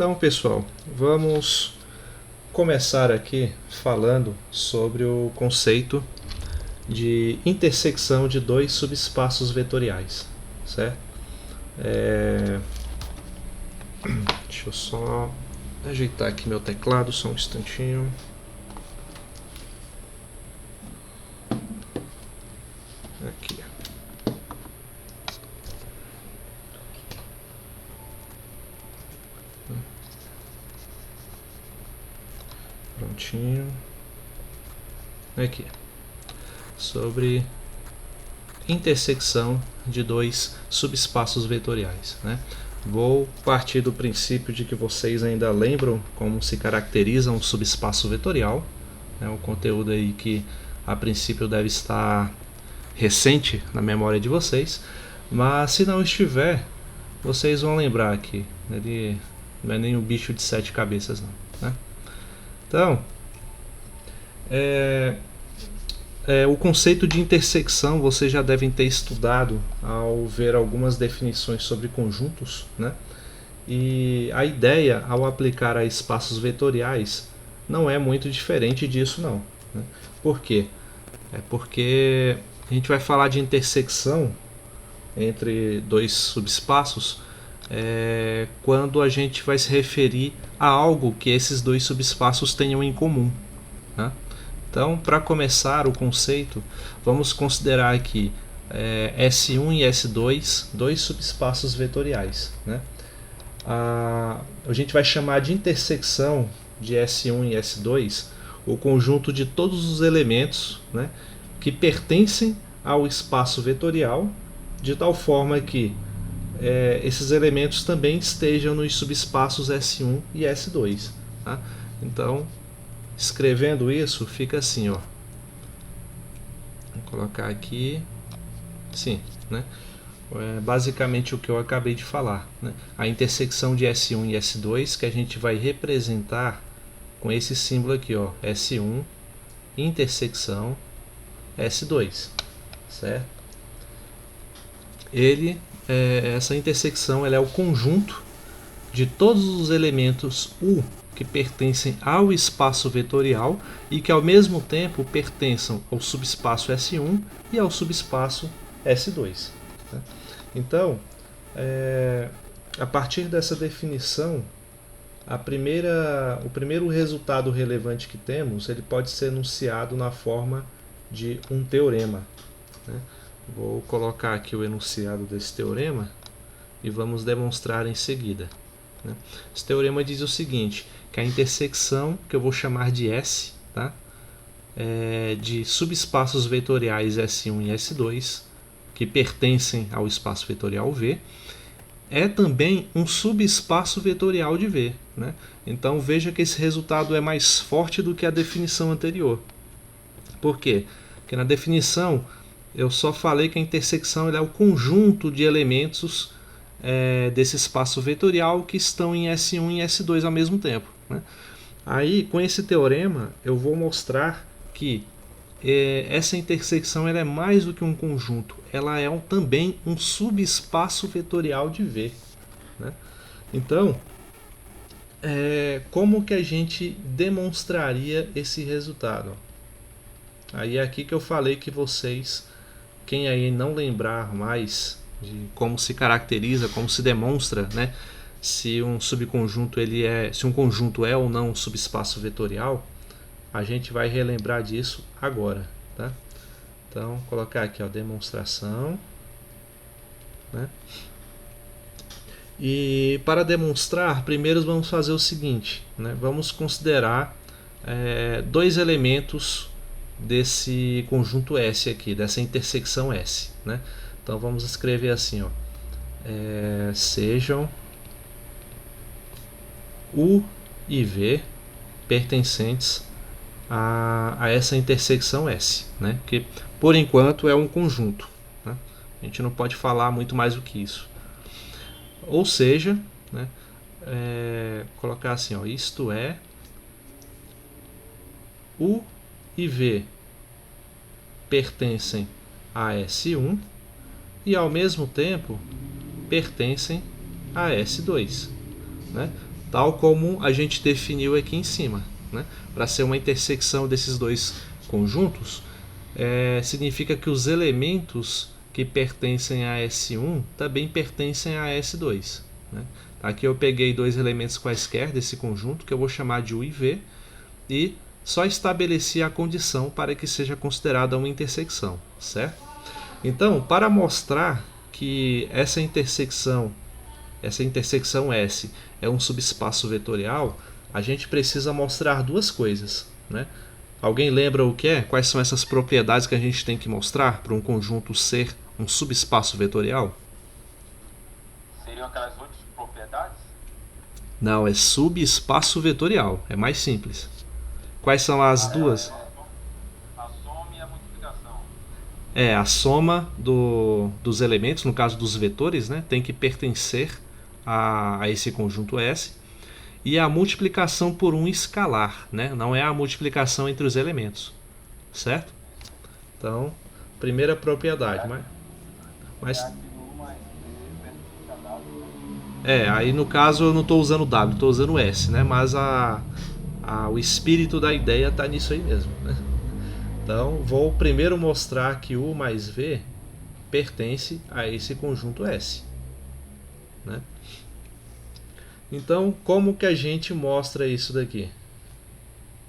Então, pessoal, vamos começar aqui falando sobre o conceito de intersecção de dois subespaços vetoriais, certo? Deixa eu só ajeitar aqui meu teclado, só um instantinho. Aqui. Prontinho. Aqui. Sobre intersecção de dois subespaços vetoriais, né? Vou partir do princípio de que vocês ainda lembram como se caracteriza um subespaço vetorial, né? Um conteúdo aí que a princípio deve estar recente na memória de vocês, mas se não estiver, vocês vão lembrar que ele não é nem um bicho de 7 cabeças, não, né? Então, o conceito de intersecção vocês já devem ter estudado ao ver algumas definições sobre conjuntos, né? E a ideia ao aplicar a espaços vetoriais não é muito diferente disso, não, né? Por quê? É porque a gente vai falar de intersecção entre dois subespaços quando a gente vai se referir a algo que esses dois subespaços tenham em comum, né? Então, para começar o conceito, vamos considerar aqui S1 e S2, dois subespaços vetoriais, né? A gente vai chamar de intersecção de S1 e S2 o conjunto de todos os elementos, né, que pertencem ao espaço vetorial, de tal forma que esses elementos também estejam nos subespaços S1 e S2. Tá? Então, escrevendo isso, fica assim, ó. Vou colocar aqui, sim, né? Basicamente o que eu acabei de falar, né? A intersecção de S1 e S2 que a gente vai representar com esse símbolo aqui, ó, S1 intersecção S2, certo? Essa intersecção ela é o conjunto de todos os elementos U que pertencem ao espaço vetorial e que ao mesmo tempo pertençam ao subespaço S1 e ao subespaço S2. Né? Então, a partir dessa definição, o primeiro resultado relevante que temos, ele pode ser enunciado na forma de um teorema, né? Vou colocar aqui o enunciado desse teorema e vamos demonstrar em seguida, né? Esse teorema diz o seguinte, que a intersecção, que eu vou chamar de S, tá? De subespaços vetoriais S1 e S2, que pertencem ao espaço vetorial V, é também um subespaço vetorial de V, né? Então veja que esse resultado é mais forte do que a definição anterior. Por quê? Porque na definição eu só falei que a intersecção é o conjunto de elementos desse espaço vetorial que estão em S1 e S2 ao mesmo tempo, né? Aí, com esse teorema, eu vou mostrar que essa intersecção ela é mais do que um conjunto, ela é também um subespaço vetorial de V, né? Então, como que a gente demonstraria esse resultado? Aí é aqui que eu falei que vocês, quem aí não lembrar mais de como se caracteriza, como se demonstra, né, se um subconjunto se um conjunto é ou não um subespaço vetorial, a gente vai relembrar disso agora, tá? Então, vou colocar aqui, ó, demonstração, né? E para demonstrar, primeiro vamos fazer o seguinte, né? Vamos considerar dois elementos desse conjunto S aqui, dessa intersecção S, né? Então vamos escrever assim, ó, sejam U e V pertencentes a essa intersecção S, né? Que por enquanto é um conjunto, né? A gente não pode falar muito mais do que isso. Ou seja, né, colocar assim, ó, isto é, U e V pertencem a S1 e ao mesmo tempo pertencem a S2, né? tal como a gente definiu aqui em cima, né? Para ser uma intersecção desses dois conjuntos, significa que os elementos que pertencem a S1 também pertencem a S2, né? Aqui eu peguei dois elementos quaisquer desse conjunto, que eu vou chamar de U e V, e só estabeleci a condição para que seja considerada uma intersecção, certo? Então, para mostrar que essa intersecção S é um subespaço vetorial, a gente precisa mostrar duas coisas, né? Alguém lembra o que é? Quais são essas propriedades que a gente tem que mostrar para um conjunto ser um subespaço vetorial? Seriam aquelas outras propriedades? Não, é subespaço vetorial. É mais simples. Quais são as duas? A soma e a multiplicação. É a soma dos elementos, no caso dos vetores, né, tem que pertencer a esse conjunto S. E a multiplicação por um escalar, né? Não é a multiplicação entre os elementos, certo? Então, primeira propriedade. Mas aí no caso eu não estou usando W, estou usando S, né? Mas o espírito da ideia está nisso aí mesmo, né? Então, vou primeiro mostrar que U mais V pertence a esse conjunto S, né? Então, como que a gente mostra isso daqui?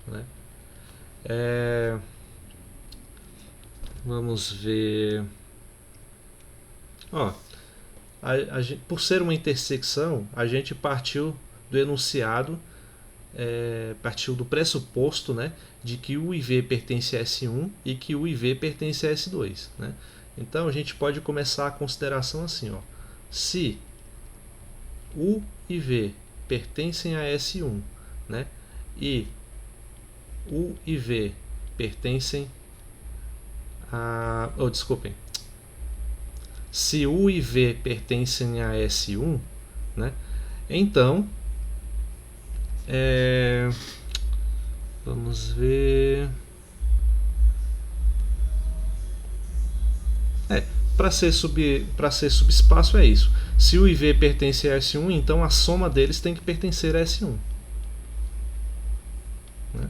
Né? Vamos ver. Ó, por ser uma intersecção, a gente partiu do enunciado, partiu do pressuposto, né, de que U e V pertence a S1 e que U e V pertence a S2. Né? Então a gente pode começar a consideração assim: ó, se U e V pertencem a S1, né, e U e V pertencem a. Desculpem. Se U e V pertencem a S1, né, então vamos ver. Para ser subespaço é isso. Se U e V pertence a S1, então a soma deles tem que pertencer a S1. Né?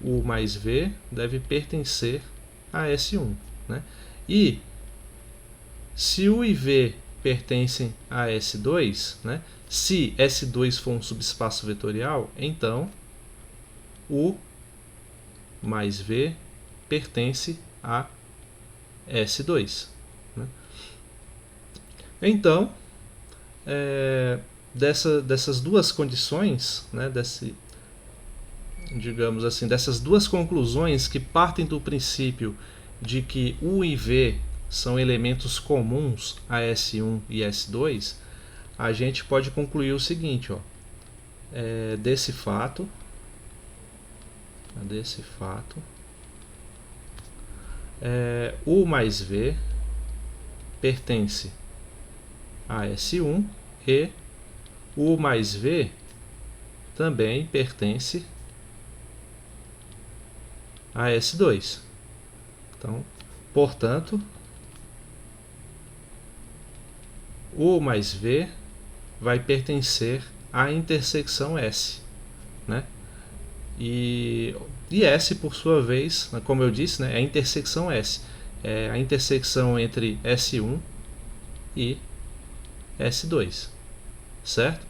U mais V deve pertencer a S1. Né? E se U e V pertencem a S2, né? Se S2 for um subespaço vetorial, então U mais V pertence a S2. Né? Então, dessas duas condições, né, digamos assim, dessas duas conclusões que partem do princípio de que U e V são elementos comuns a S1 e S2, a gente pode concluir o seguinte: ó, desse fato, U mais V pertence a S1 e U mais V também pertence a S2. Então, portanto, U mais V vai pertencer à intersecção S, né? E S, por sua vez, como eu disse, né, é a intersecção S. É a intersecção entre S1 e S2, certo?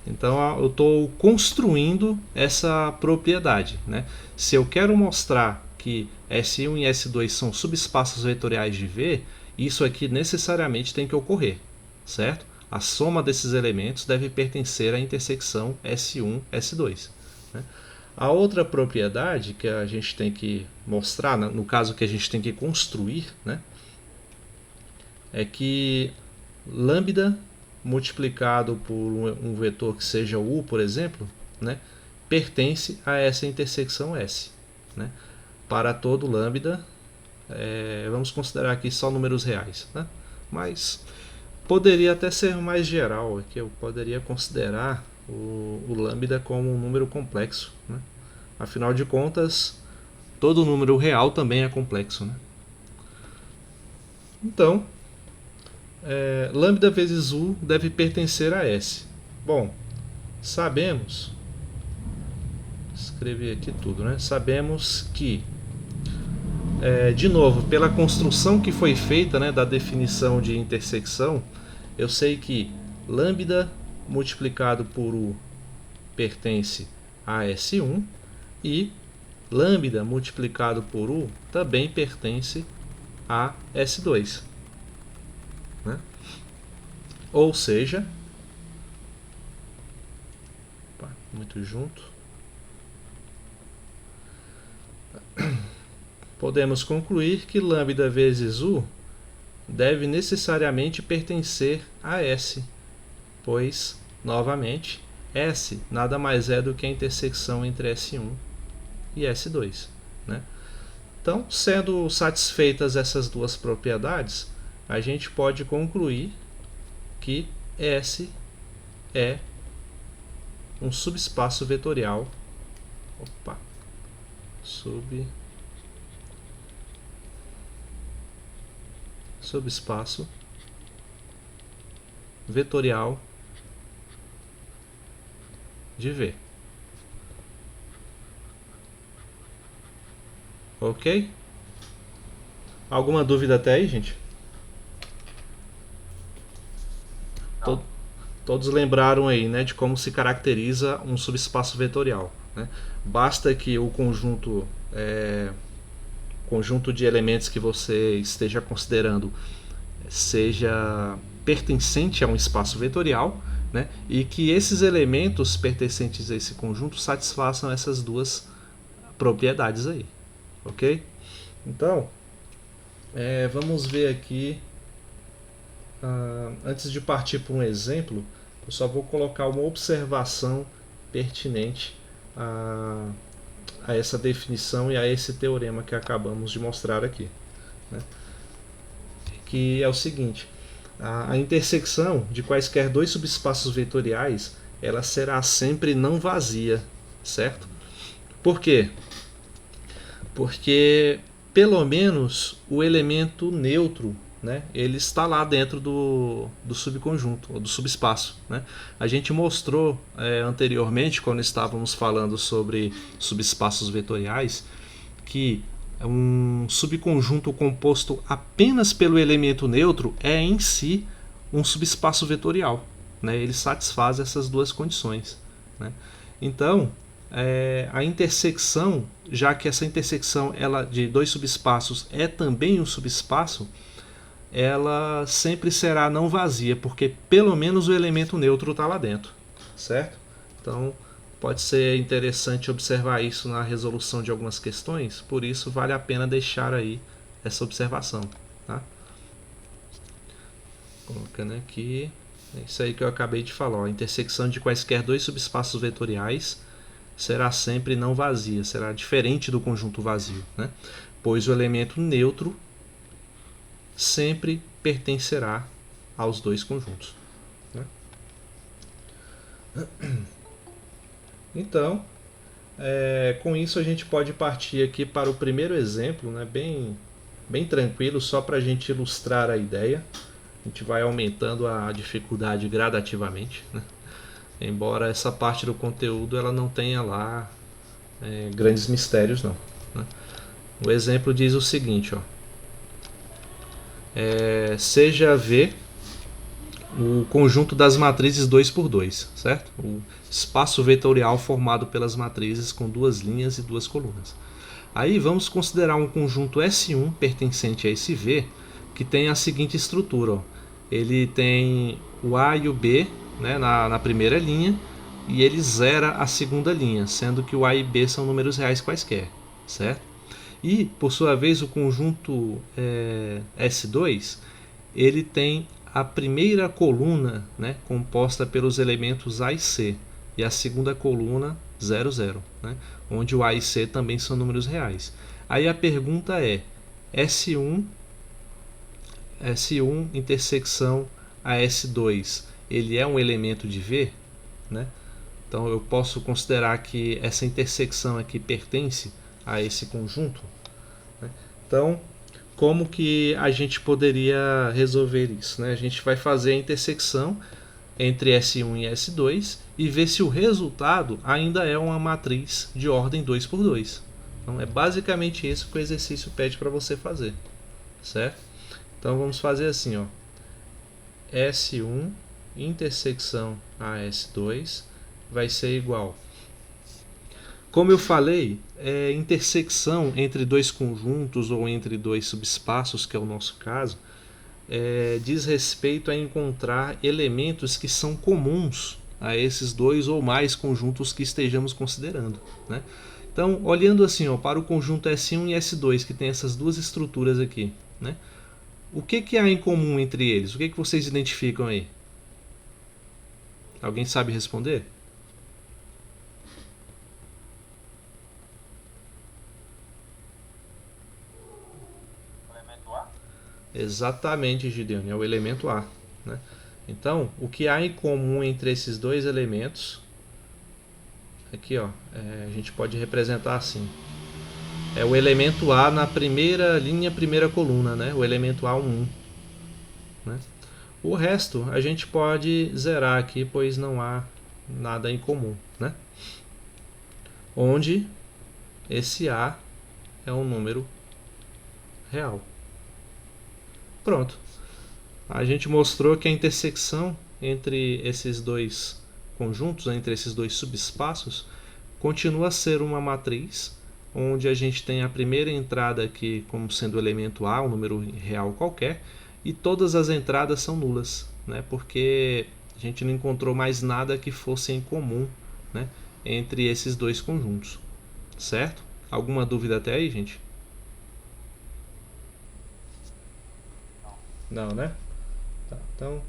Então eu estou construindo essa propriedade, né? Se eu quero mostrar que S1 e S2 são subespaços vetoriais de V, isso aqui necessariamente tem que ocorrer, certo? A soma desses elementos deve pertencer à intersecção S1-S2. Né? A outra propriedade que a gente tem que mostrar, no caso que a gente tem que construir, né, é que lambda multiplicado por um vetor que seja U, por exemplo, né, pertence a essa intersecção S. Né? Para todo lambda, vamos considerar aqui só números reais, né? Mas poderia até ser mais geral, que eu poderia considerar o lambda como um número complexo. Né? Afinal de contas, todo número real também é complexo. Né? Então, lambda vezes U deve pertencer a S. Bom, sabemos, escrevi aqui tudo, né? Sabemos que, de novo, pela construção que foi feita, né, da definição de intersecção, eu sei que lambda multiplicado por u pertence a S1 e lambda multiplicado por u também pertence a S2, né? Ou seja, muito junto, podemos concluir que lambda vezes u deve necessariamente pertencer a S, pois, novamente, S nada mais é do que a intersecção entre S1 e S2, né? Então, sendo satisfeitas essas duas propriedades, a gente pode concluir que S é um subespaço vetorial. Subespaço vetorial de V. Ok? Alguma dúvida até aí, gente? Todos lembraram aí, né, de como se caracteriza um subespaço vetorial, né? Basta que o conjunto de elementos que você esteja considerando seja pertencente a um espaço vetorial, né, e que esses elementos pertencentes a esse conjunto satisfaçam essas duas propriedades aí, ok? Então, vamos ver aqui. Antes de partir para um exemplo, eu só vou colocar uma observação pertinente a essa definição e a esse teorema que acabamos de mostrar aqui, né? Que é o seguinte: a intersecção de quaisquer dois subespaços vetoriais, ela será sempre não vazia, certo? Por quê? Porque pelo menos o elemento neutro, né, ele está lá dentro do subconjunto, ou do subespaço, né? A gente mostrou anteriormente, quando estávamos falando sobre subespaços vetoriais, que um subconjunto composto apenas pelo elemento neutro é em si um subespaço vetorial, né? Ele satisfaz essas duas condições, né? Então, a intersecção, já que essa intersecção ela, de dois subespaços é também um subespaço, ela sempre será não vazia, porque pelo menos o elemento neutro está lá dentro, certo? Então, pode ser interessante observar isso na resolução de algumas questões, por isso vale a pena deixar aí essa observação, tá? Colocando aqui, é isso aí que eu acabei de falar, ó, a intersecção de quaisquer dois subespaços vetoriais será sempre não vazia, será diferente do conjunto vazio, né? Pois o elemento neutro sempre pertencerá aos dois conjuntos, né? Então, com isso a gente pode partir aqui para o primeiro exemplo, né? Bem tranquilo, só para a gente ilustrar a ideia. A gente vai aumentando a dificuldade gradativamente, né? Embora essa parte do conteúdo ela não tenha lá grandes mistérios, não, né? O exemplo diz o seguinte, ó: seja V o conjunto das matrizes 2×2, certo? O espaço vetorial formado pelas matrizes com duas linhas e duas colunas. Aí vamos considerar um conjunto S1 pertencente a esse V, que tem a seguinte estrutura, ó. Ele tem o A e o B, né, na primeira linha, e ele zera a segunda linha, sendo que o A e B são números reais quaisquer, certo? E, por sua vez, o conjunto S2, ele tem a primeira coluna, né, composta pelos elementos A e C, e a segunda coluna 0, 0, né, onde o A e C também são números reais. Aí a pergunta é: S1 intersecção a S2, ele é um elemento de V, né? Então eu posso considerar que essa intersecção aqui pertence a esse conjunto, né? Então, como que a gente poderia resolver isso, né? A gente vai fazer a intersecção entre S1 e S2 e ver se o resultado ainda é uma matriz de ordem 2 por 2. Então é basicamente isso que o exercício pede para você fazer, certo? Então vamos fazer assim, ó. S1 intersecção a S2 vai ser igual. Como eu falei, intersecção entre dois conjuntos ou entre dois subespaços, que é o nosso caso, diz respeito a encontrar elementos que são comuns a esses dois ou mais conjuntos que estejamos considerando, né? Então, olhando assim, ó, para o conjunto S1 e S2, que tem essas duas estruturas aqui, né? O que há em comum entre eles? O que vocês identificam aí? Alguém sabe responder? Elemento A? Exatamente, Gideone, é o elemento A, né? Então, o que há em comum entre esses dois elementos, aqui ó, a gente pode representar assim. É o elemento A na primeira linha, primeira coluna, né? O elemento A1, né? O resto a gente pode zerar aqui, pois não há nada em comum, né? Onde esse A é um número real. Pronto. A gente mostrou que a intersecção entre esses dois conjuntos, entre esses dois subespaços, continua a ser uma matriz, onde a gente tem a primeira entrada aqui como sendo o elemento A, um número real qualquer, e todas as entradas são nulas, né? Porque a gente não encontrou mais nada que fosse em comum, né, entre esses dois conjuntos, certo? Alguma dúvida até aí, gente? Não, né? Tá, então,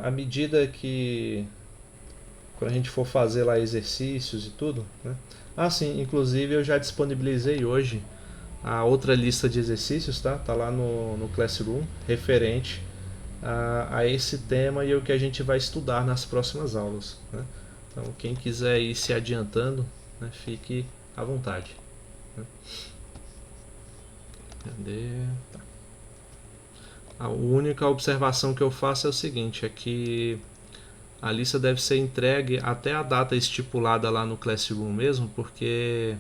à medida que quando a gente for fazer lá exercícios e tudo, né? Ah, sim, inclusive eu já disponibilizei hoje a outra lista de exercícios, tá? Tá lá no Classroom, referente a esse tema e o que a gente vai estudar nas próximas aulas, né? Então, quem quiser ir se adiantando, né, fique à vontade, né? Cadê? Tá. A única observação que eu faço é o seguinte, é que a lista deve ser entregue até a data estipulada lá no Classroom mesmo, porque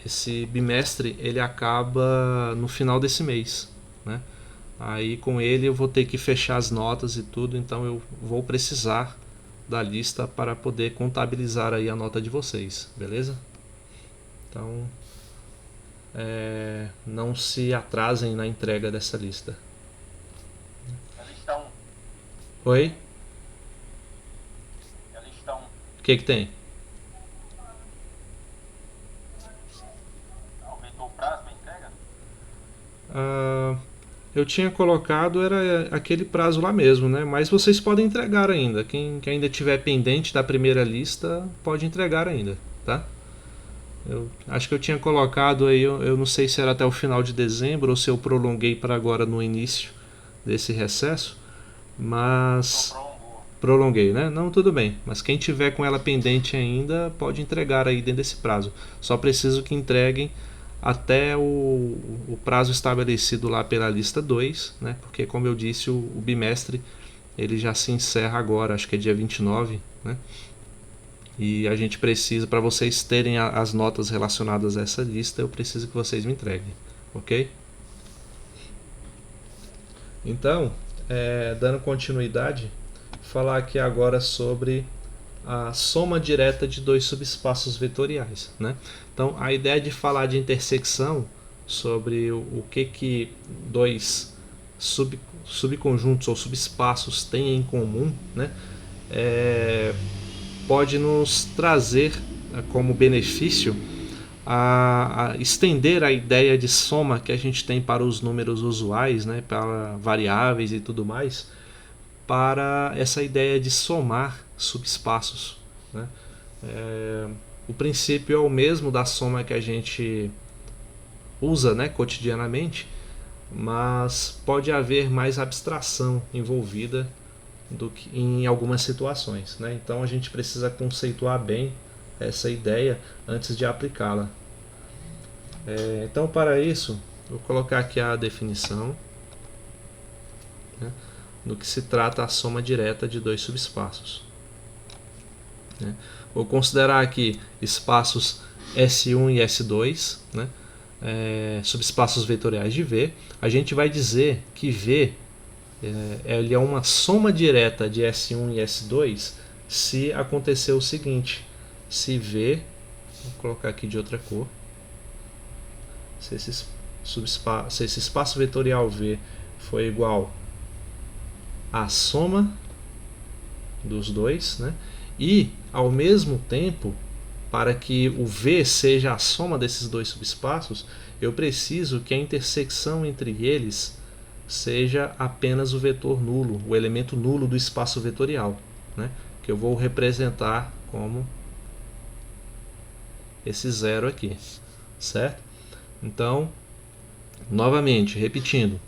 esse bimestre ele acaba no final desse mês, né? Aí com ele eu vou ter que fechar as notas e tudo, então eu vou precisar da lista para poder contabilizar aí a nota de vocês, beleza? Então não se atrasem na entrega dessa lista. É lista 1. Oi? É lista 1. O que tem? Aumentou o prazo para entrega? Eu tinha colocado era aquele prazo lá mesmo, né? Mas vocês podem entregar ainda. Quem ainda tiver pendente da primeira lista pode entregar ainda, tá? Eu acho que eu tinha colocado aí, eu não sei se era até o final de dezembro ou se eu prolonguei para agora no início desse recesso, mas prolonguei, né? Não, tudo bem. Mas quem tiver com ela pendente ainda pode entregar aí dentro desse prazo. Só preciso que entreguem até o prazo estabelecido lá pela lista 2, né? Porque como eu disse, o bimestre ele já se encerra agora, acho que é dia 29, né? E a gente precisa, para vocês terem as notas relacionadas a essa lista, eu preciso que vocês me entreguem, ok? Então, dando continuidade, falar aqui agora sobre a soma direta de dois subespaços vetoriais, né? Então, a ideia de falar de intersecção sobre o que dois subconjuntos ou subespaços têm em comum, né? Pode nos trazer como benefício a estender a ideia de soma que a gente tem para os números usuais, né, para variáveis e tudo mais, para essa ideia de somar subespaços, né? O princípio é o mesmo da soma que a gente usa, né, cotidianamente, mas pode haver mais abstração envolvida do que em algumas situações, né? Então a gente precisa conceituar bem essa ideia antes de aplicá-la. Então para isso, vou colocar aqui a definição, né? no que se trata a soma direta de dois subespaços. Né? Vou considerar aqui espaços S1 e S2, né? Subespaços vetoriais de V. A gente vai dizer que V ele é uma soma direta de S1 e S2 se acontecer o seguinte: se V, vou colocar aqui de outra cor, se esse espaço vetorial V for igual à soma dos dois, né? E ao mesmo tempo, para que o V seja a soma desses dois subespaços, eu preciso que a intersecção entre eles seja apenas o vetor nulo, o elemento nulo do espaço vetorial, né? Que eu vou representar como esse zero aqui, certo? Então, novamente, repetindo,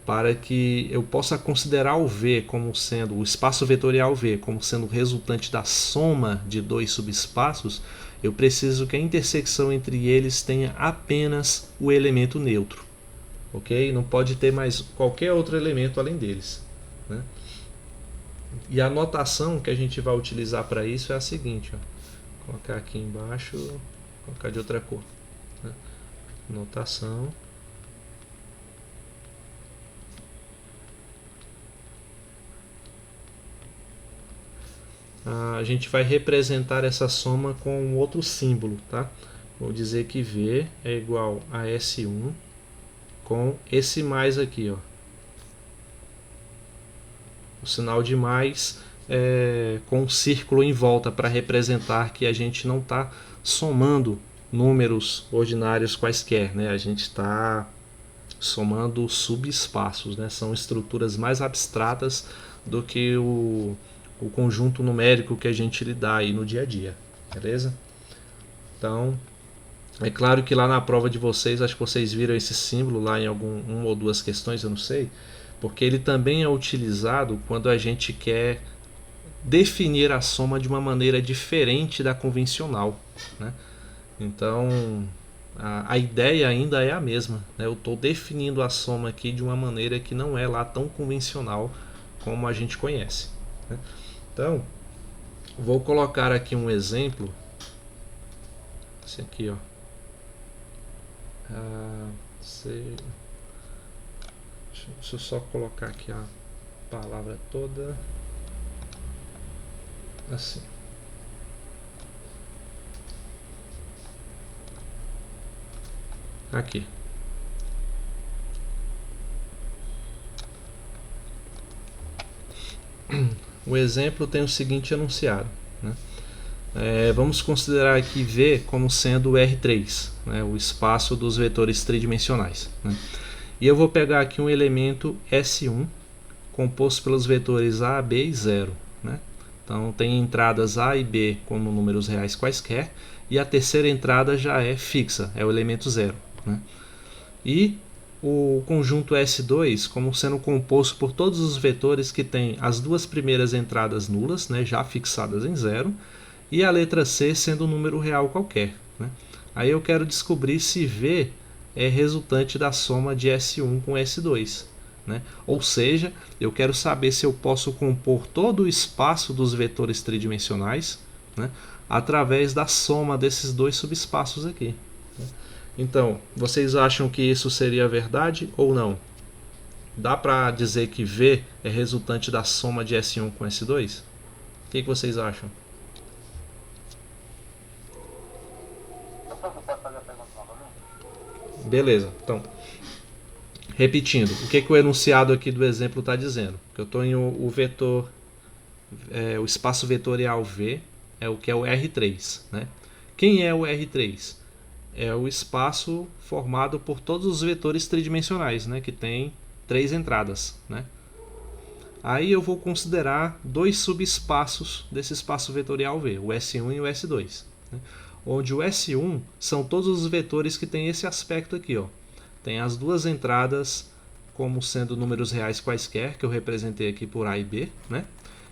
para que eu possa considerar o V como sendo, o espaço vetorial V como sendo resultante da soma de dois subespaços, eu preciso que a intersecção entre eles tenha apenas o elemento neutro, ok? Não pode ter mais qualquer outro elemento além deles, né? E a notação que a gente vai utilizar para isso é a seguinte, ó. Vou colocar aqui embaixo, vou colocar de outra cor, né? Notação. A gente vai representar essa soma com um outro símbolo, tá? Vou dizer que V é igual a S1 com esse mais aqui, ó. O sinal de mais com um círculo em volta para representar que a gente não está somando números ordinários quaisquer, né? A gente está somando subespaços, né? São estruturas mais abstratas do que o conjunto numérico que a gente lidar aí no dia a dia, beleza? Então, é claro que lá na prova de vocês, acho que vocês viram esse símbolo lá em uma ou duas questões, eu não sei, porque ele também é utilizado quando a gente quer definir a soma de uma maneira diferente da convencional, né? Então, a ideia ainda é a mesma, né? Eu estou definindo a soma aqui de uma maneira que não é lá tão convencional como a gente conhece, né? Então, vou colocar aqui um exemplo. Esse aqui, ó. Deixa eu só colocar aqui a palavra toda. Assim. Aqui. O exemplo tem o seguinte enunciado, né? Vamos considerar aqui V como sendo o R3, né? O espaço dos vetores tridimensionais, né? E eu vou pegar aqui um elemento S1 composto pelos vetores A, B e 0, né? Então tem entradas A e B como números reais quaisquer, e a terceira entrada já é fixa, é o elemento 0, né? E o conjunto S2 como sendo composto por todos os vetores que têm as duas primeiras entradas nulas, né, já fixadas em 0, e a letra C sendo um número real qualquer, né? Aí eu quero descobrir se V é resultante da soma de S1 com S2, né? Ou seja, eu quero saber se eu posso compor todo o espaço dos vetores tridimensionais, né, através da soma desses dois subespaços aqui. Então, vocês acham que isso seria verdade ou não? Dá para dizer que V é resultante da soma de S1 com S2? O que vocês acham? Você pode fazer a pergunta novamente? Beleza, então, repetindo, o que o enunciado aqui do exemplo está dizendo? Que eu tenho o vetor, o espaço vetorial V, é o que é o R3, né? Quem é o R3? É o espaço formado por todos os vetores tridimensionais, né, que tem 3 entradas, né? Aí eu vou considerar dois subespaços desse espaço vetorial V, o S1 e o S2, né? Onde o S1 são todos os vetores que têm esse aspecto aqui, ó. Tem as duas entradas como sendo números reais quaisquer, que eu representei aqui por A e B, né?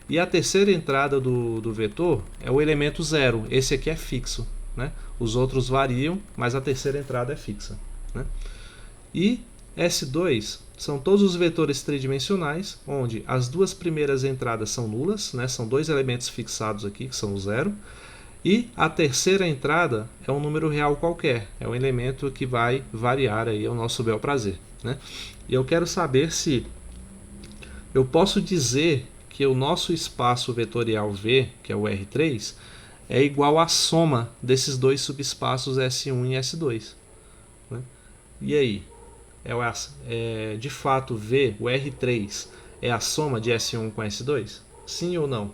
E a terceira entrada do vetor é o elemento 0, esse aqui é fixo, né? Os outros variam, mas a terceira entrada é fixa, né? E S2 são todos os vetores tridimensionais, onde as duas primeiras entradas são nulas, né? São dois elementos fixados aqui, que são o zero, e a terceira entrada é um número real qualquer, é um elemento que vai variar aí ao nosso bel prazer, né? E eu quero saber se eu posso dizer que o nosso espaço vetorial V, que é o R3, é igual à soma desses dois subespaços S1 e S2. Né? E aí? De fato V, o R3, é a soma de S1 com S2? Sim ou não?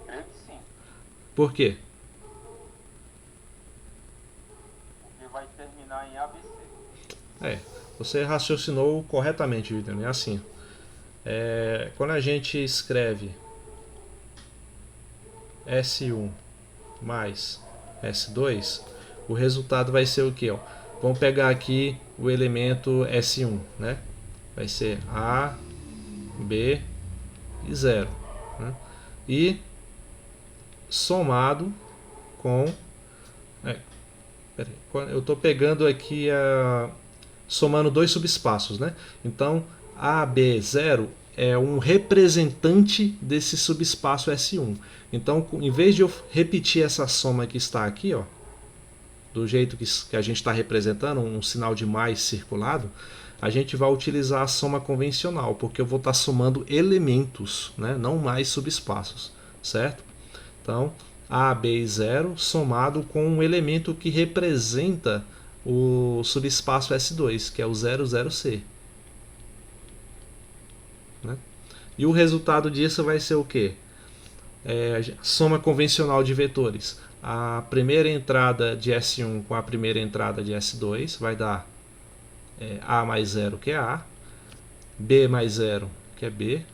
Creio que sim. Por quê? Porque vai terminar em ABC. Você raciocinou corretamente, Vitor. É assim. Quando a gente escreve S1 mais S2, o resultado vai ser o que? Vamos pegar aqui o elemento S1, né? Vai ser A, B e 0. Né? E somado com... eu estou pegando aqui somando dois subespaços, né? Então, AB0 é um representante desse subespaço S1. Então, em vez de eu repetir essa soma que está aqui, ó, do jeito que a gente está representando, um sinal de mais circulado, a gente vai utilizar a soma convencional, porque eu vou estar somando elementos, né? Não mais subespaços, certo? Então, A, B e 0 somado com um elemento que representa o subespaço S2, que é o 00C. Né? E o resultado disso vai ser o quê? Soma convencional de vetores. A primeira entrada de S1 com a primeira entrada de S2 vai dar A mais 0, que é A, B mais 0, que é B,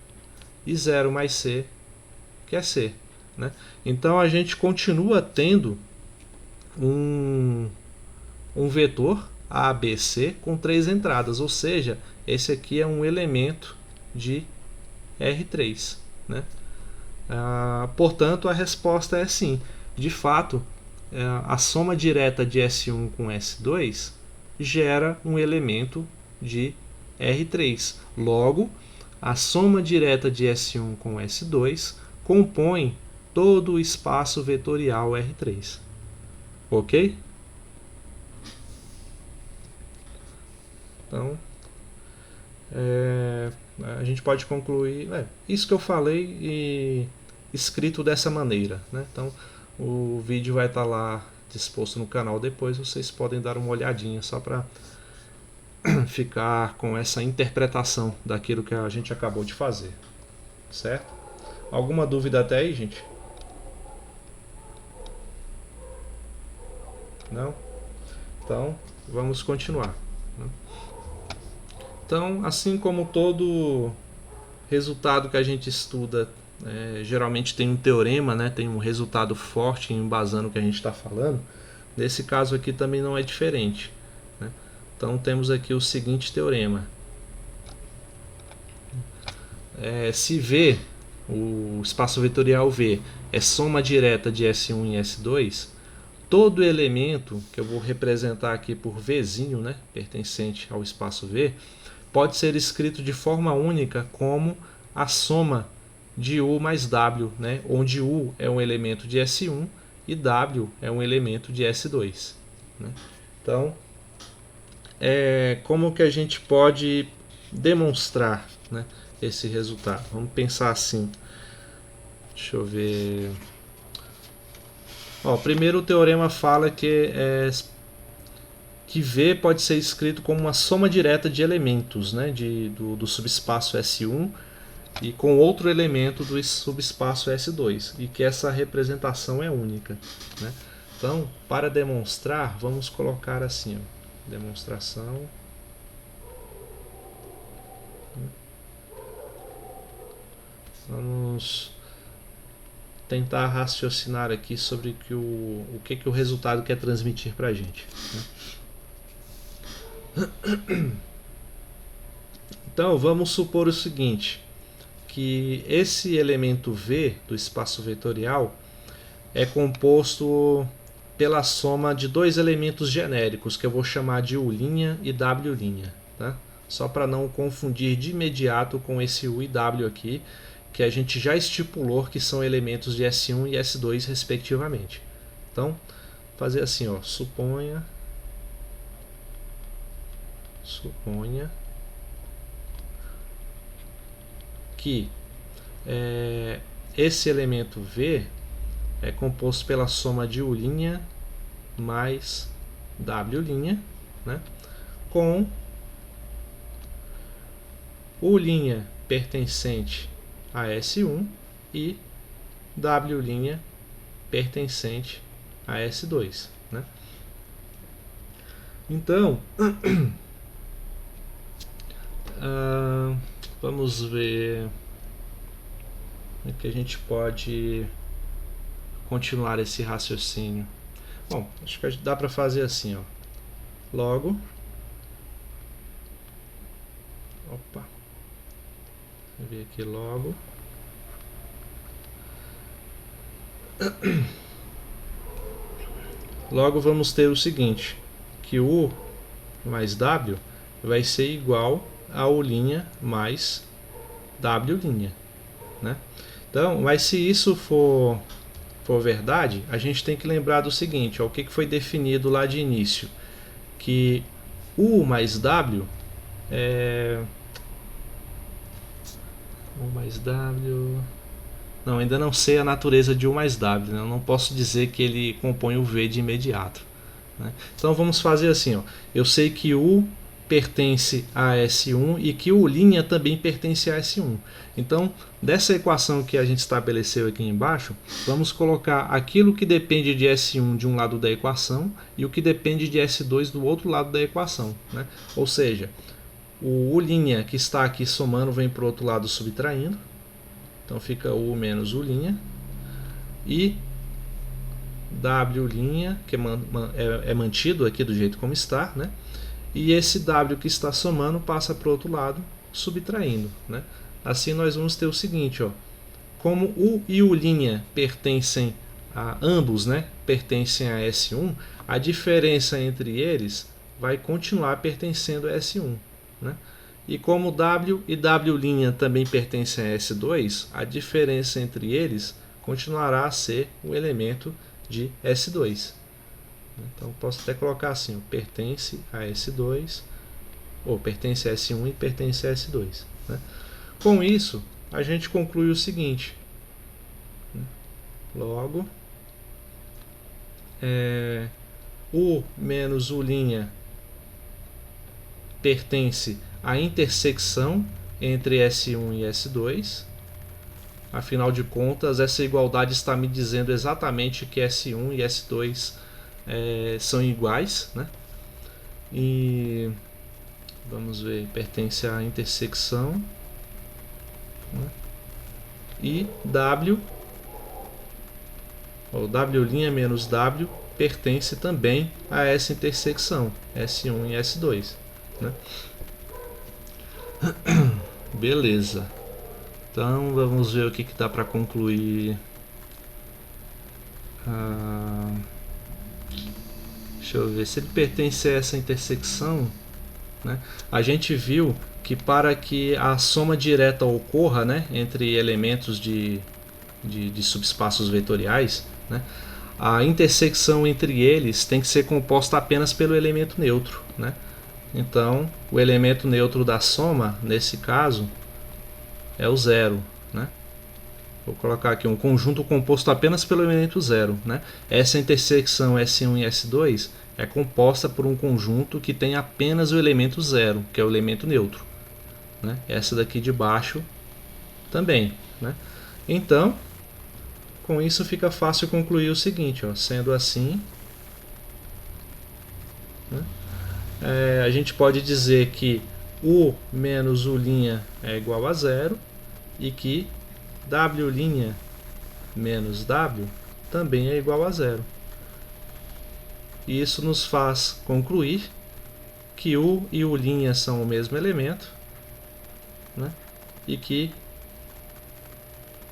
e 0 mais C, que é C. Né? Então a gente continua tendo um vetor ABC com três entradas, ou seja, esse aqui é um elemento de R3. Né? Portanto, a resposta é sim. De fato, a soma direta de S1 com S2 gera um elemento de R3. Logo, a soma direta de S1 com S2 compõe todo o espaço vetorial R3. Ok? Então, a gente pode concluir isso que eu falei e escrito dessa maneira. Né? Então, o vídeo vai estar lá disposto no canal depois, vocês podem dar uma olhadinha só para ficar com essa interpretação daquilo que a gente acabou de fazer. Certo? Alguma dúvida até aí, gente? Não? Então, vamos continuar. Então, assim como todo resultado que a gente estuda, geralmente tem um teorema, né? Tem um resultado forte embasando o que a gente está falando, nesse caso aqui também não é diferente. Né? Então, temos aqui o seguinte teorema. Se V, o espaço vetorial V, é soma direta de S1 e S2, todo elemento que eu vou representar aqui por Vzinho, né, pertencente ao espaço V, pode ser escrito de forma única como a soma de U mais W, né, onde U é um elemento de S1 e W é um elemento de S2. Né? Então, como que a gente pode demonstrar, né, esse resultado? Vamos pensar assim. Deixa eu ver. Primeiro o teorema fala que V pode ser escrito como uma soma direta de elementos, né, do subespaço S1 e com outro elemento do subespaço S2, e que essa representação é única. Né? Então, para demonstrar, vamos colocar assim, demonstração. Vamos tentar raciocinar aqui sobre o que o resultado quer transmitir para a gente. Né? Então, vamos supor o seguinte, que esse elemento V do espaço vetorial é composto pela soma de dois elementos genéricos que eu vou chamar de U' e W', tá? Só para não confundir de imediato com esse U e W aqui, que a gente já estipulou que são elementos de S1 e S2 respectivamente. Então, fazer assim, ó, suponha que esse elemento V é composto pela soma de U' mais W', né, com U' pertencente a S1 e W' pertencente a S2, né? Então, vamos ver como é que a gente pode continuar esse raciocínio. Bom, acho que dá para fazer assim, ó. Logo, opa, vou ver aqui logo. Logo vamos ter o seguinte, que U mais W vai ser igual a U' mais W', né? Então, mas se isso for verdade, a gente tem que lembrar do seguinte, ó, o que foi definido lá de início, que U mais W U mais W... Não, ainda não sei a natureza de U mais W, né? Eu não posso dizer que ele compõe o V de imediato, né? Então vamos fazer assim, ó. Eu sei que U pertence a S1 e que U' também pertence a S1. Então, dessa equação que a gente estabeleceu aqui embaixo, vamos colocar aquilo que depende de S1 de um lado da equação e o que depende de S2 do outro lado da equação, né? Ou seja, o U' que está aqui somando vem para o outro lado subtraindo. Então fica U menos U'. E W', que é mantido aqui do jeito como está, né? E esse W que está somando passa para o outro lado, subtraindo, né? Assim nós vamos ter o seguinte, ó. Como U e U' pertencem a ambos, né? Pertencem a S1, a diferença entre eles vai continuar pertencendo a S1, né? E como W e W' também pertencem a S2, a diferença entre eles continuará a ser o elemento de S2. Então posso até colocar assim, pertence a S2, ou pertence a S1 e pertence a S2, né? Com isso, a gente conclui o seguinte, logo, U menos U' pertence à intersecção entre S1 e S2. Afinal de contas, essa igualdade está me dizendo exatamente que S1 e S2 são iguais, né? E vamos ver, pertence à intersecção, né? E W, ou W' menos W, pertence também a essa intersecção, S1 e S2, né? Beleza. Então vamos ver o que dá para concluir. Deixa eu ver, se ele pertence a essa intersecção, né, a gente viu que para que a soma direta ocorra, né, entre elementos de subespaços vetoriais, né, a intersecção entre eles tem que ser composta apenas pelo elemento neutro, né? Então o elemento neutro da soma, nesse caso, é o zero, né? Vou colocar aqui um conjunto composto apenas pelo elemento zero, né? Essa intersecção S1 e S2 é composta por um conjunto que tem apenas o elemento zero, que é o elemento neutro, né? Essa daqui de baixo também, né? Então, com isso fica fácil concluir o seguinte, ó, sendo assim, né, a gente pode dizer que U menos U' é igual a zero e que W' menos W também é igual a zero. E isso nos faz concluir que U e U' são o mesmo elemento, né? E que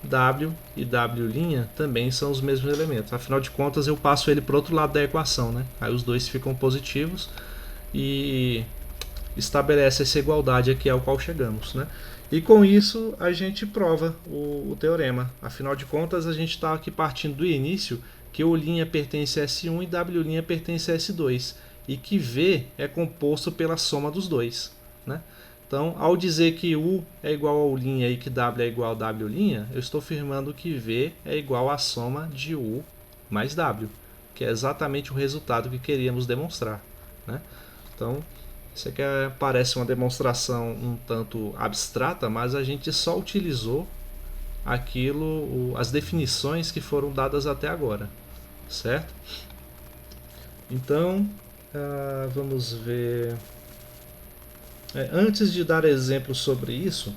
W e W' também são os mesmos elementos. Afinal de contas, eu passo ele para o outro lado da equação, né? Aí os dois ficam positivos e estabelece essa igualdade aqui ao qual chegamos, né? E com isso a gente prova o teorema. Afinal de contas, a gente está aqui partindo do início que O' pertence a S1 e W' pertence a S2 e que V é composto pela soma dos dois, né? Então, ao dizer que U é igual a U' e que W é igual a W', eu estou afirmando que V é igual à soma de U mais W, que é exatamente o resultado que queríamos demonstrar, né? Então, isso aqui parece uma demonstração um tanto abstrata, mas a gente só utilizou as definições que foram dadas até agora, certo? Então, vamos ver. Antes de dar exemplos sobre isso,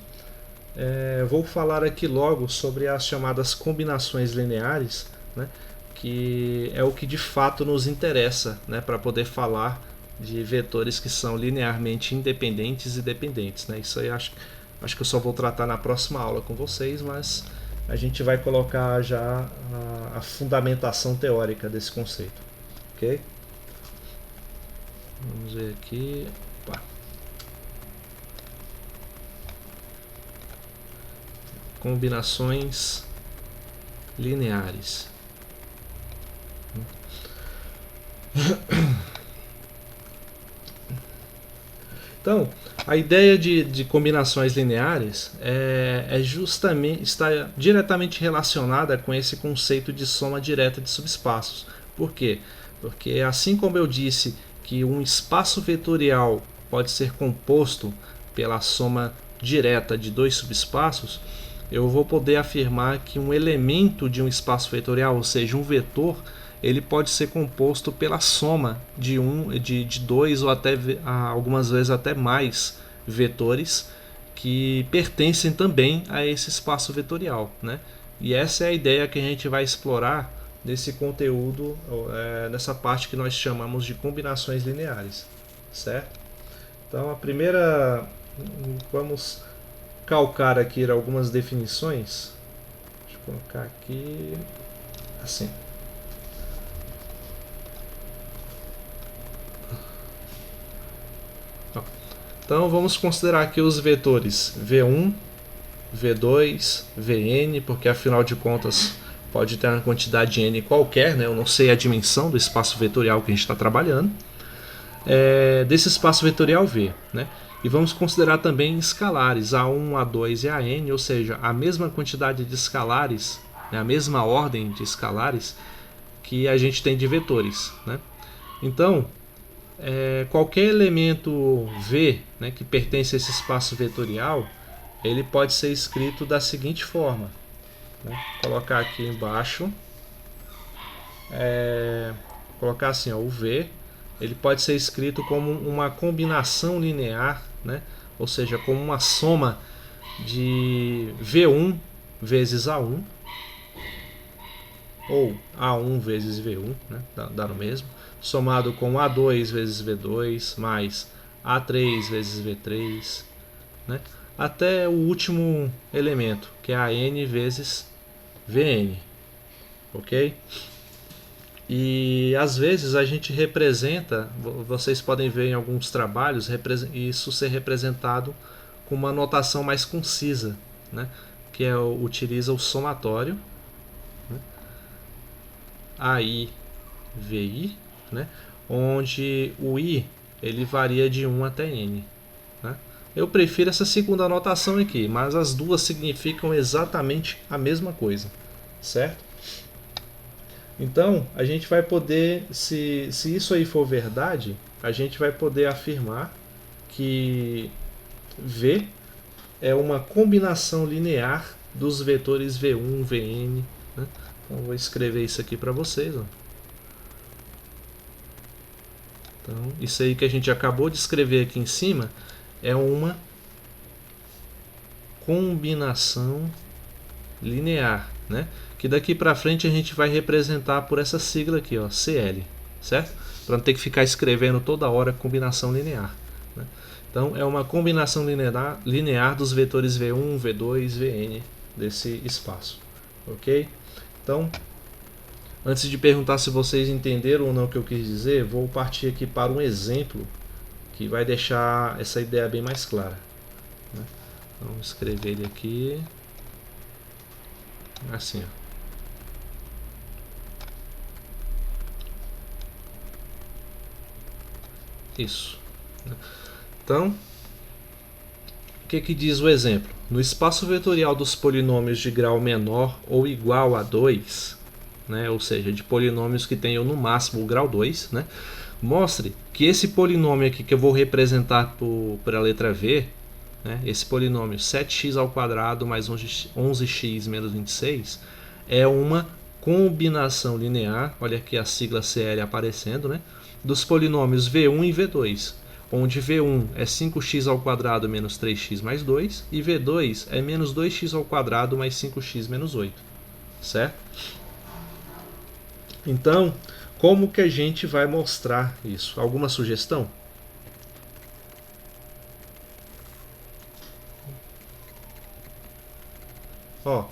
vou falar aqui logo sobre as chamadas combinações lineares, né, que é o que de fato nos interessa, né, para poder falar de vetores que são linearmente independentes e dependentes, né? Isso aí acho que eu só vou tratar na próxima aula com vocês, mas a gente vai colocar já a fundamentação teórica desse conceito, ok? Vamos ver aqui. Opa. Combinações lineares. Então, a ideia de combinações lineares justamente está diretamente relacionada com esse conceito de soma direta de subespaços. Por quê? Porque assim como eu disse que um espaço vetorial pode ser composto pela soma direta de dois subespaços, eu vou poder afirmar que um elemento de um espaço vetorial, ou seja, um vetor, ele pode ser composto pela soma de dois ou até algumas vezes até mais vetores que pertencem também a esse espaço vetorial, né? E essa é a ideia que a gente vai explorar nesse conteúdo, nessa parte que nós chamamos de combinações lineares, certo? Então, vamos calcar aqui algumas definições. Deixa eu colocar aqui assim. Então vamos considerar aqui os vetores V1, V2, Vn, porque afinal de contas pode ter uma quantidade de n qualquer, né? Eu não sei a dimensão do espaço vetorial que a gente está trabalhando, desse espaço vetorial V, né? E vamos considerar também escalares A1, A2 e An, ou seja, a mesma quantidade de escalares, né? A mesma ordem de escalares que a gente tem de vetores, né? Então, qualquer elemento V, né, que pertence a esse espaço vetorial, ele pode ser escrito da seguinte forma, né? Colocar aqui embaixo, colocar assim, ó, o V, ele pode ser escrito como uma combinação linear, né? Ou seja, como uma soma de V1 vezes A1 ou A1 vezes V1, né? Dá no mesmo, somado com A2 vezes V2 mais A3 vezes V3, né? Até o último elemento, que é AN vezes Vn, ok? E às vezes a gente representa, vocês podem ver em alguns trabalhos, isso ser representado com uma notação mais concisa, né? Que utiliza o somatório, né? AI, VI, né? Onde o I ele varia de 1 até N, né? Eu prefiro essa segunda notação aqui, mas as duas significam exatamente a mesma coisa, certo? Então, a gente vai poder, se isso aí for verdade, a gente vai poder afirmar que V é uma combinação linear dos vetores V1, Vn, né? Então, vou escrever isso aqui para vocês, ó. Então, isso aí que a gente acabou de escrever aqui em cima é uma combinação linear, né? Que daqui para frente a gente vai representar por essa sigla aqui, ó, CL, certo? Para não ter que ficar escrevendo toda hora combinação linear, né? Então é uma combinação linear dos vetores V1, V2, Vn desse espaço, ok? Então, antes de perguntar se vocês entenderam ou não o que eu quis dizer, vou partir aqui para um exemplo que vai deixar essa ideia bem mais clara, né? Vamos escrever ele aqui, assim, ó. Isso. Então, o que diz o exemplo? No espaço vetorial dos polinômios de grau menor ou igual a 2, né, ou seja, de polinômios que tenham no máximo o grau 2, né, mostre que esse polinômio aqui que eu vou representar por a letra V, né, esse polinômio 7x ao quadrado mais 11x menos 26, é uma combinação linear, olha aqui a sigla CL aparecendo, né, dos polinômios V1 e V2, onde V1 é 5x ao quadrado menos 3x mais 2 e V2 é menos 2x ao quadrado mais 5x menos 8, certo? Então, como que a gente vai mostrar isso? Alguma sugestão? Ó,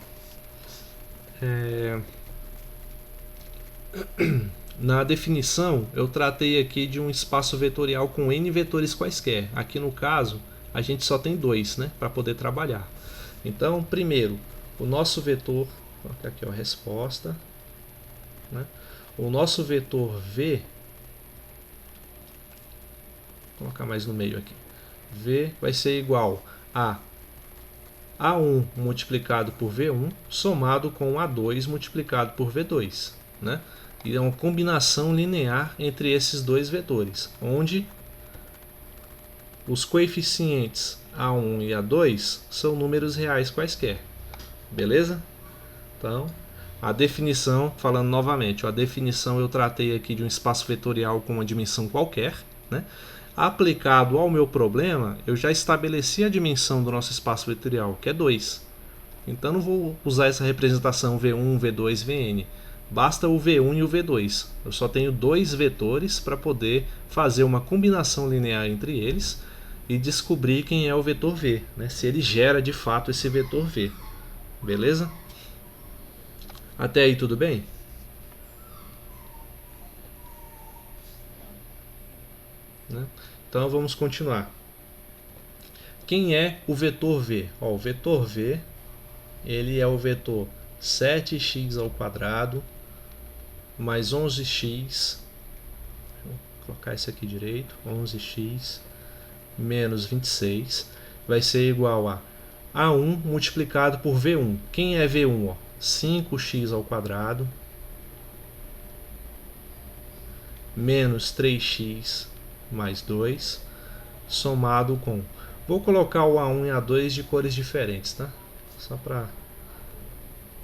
na definição eu tratei aqui de um espaço vetorial com n vetores quaisquer. Aqui no caso a gente só tem dois, né, para poder trabalhar. Então, primeiro, o nosso vetor, vou colocar aqui a resposta, né? O nosso vetor V, vou colocar mais no meio aqui, V vai ser igual a A1 multiplicado por V1 somado com A2 multiplicado por V2, né? E é uma combinação linear entre esses dois vetores, onde os coeficientes A1 e A2 são números reais quaisquer. Beleza? Então, a definição, falando novamente, a definição eu tratei aqui de um espaço vetorial com uma dimensão qualquer, né? Aplicado ao meu problema, eu já estabeleci a dimensão do nosso espaço vetorial, que é 2. Então não vou usar essa representação V1, V2, Vn. Basta o V1 e o V2. Eu só tenho dois vetores para poder fazer uma combinação linear entre eles e descobrir quem é o vetor V, né? Se ele gera de fato esse vetor V. Beleza? Até aí tudo bem? Né? Então vamos continuar. Quem é o vetor V? Ó, o vetor V, ele é o vetor 7x ao quadrado mais 11x, vou colocar isso aqui direito, 11x menos 26, vai ser igual a A1 multiplicado por V1. Quem é V1? Ó? 5x ao quadrado menos 3x mais 2, somado com... Vou colocar o A1 e A2 de cores diferentes, tá? Só para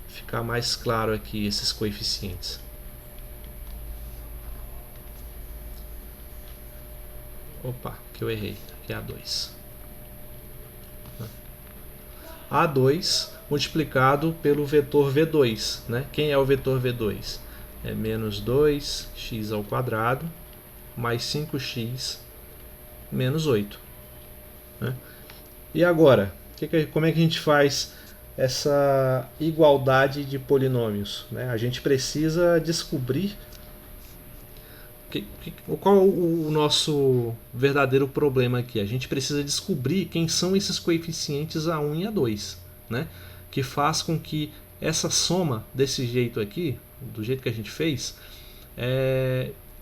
ficar mais claro aqui esses coeficientes. Opa, que eu errei. Aqui é A2. A2 multiplicado pelo vetor V2, né? Quem é o vetor V2? É menos 2x ao quadrado mais 5x menos 8. Né? E agora, como é que a gente faz essa igualdade de polinômios? Né? A gente precisa descobrir qual é o nosso verdadeiro problema aqui. A gente precisa descobrir quem são esses coeficientes A1 e A2, né? Que faz com que essa soma desse jeito aqui, do jeito que a gente fez,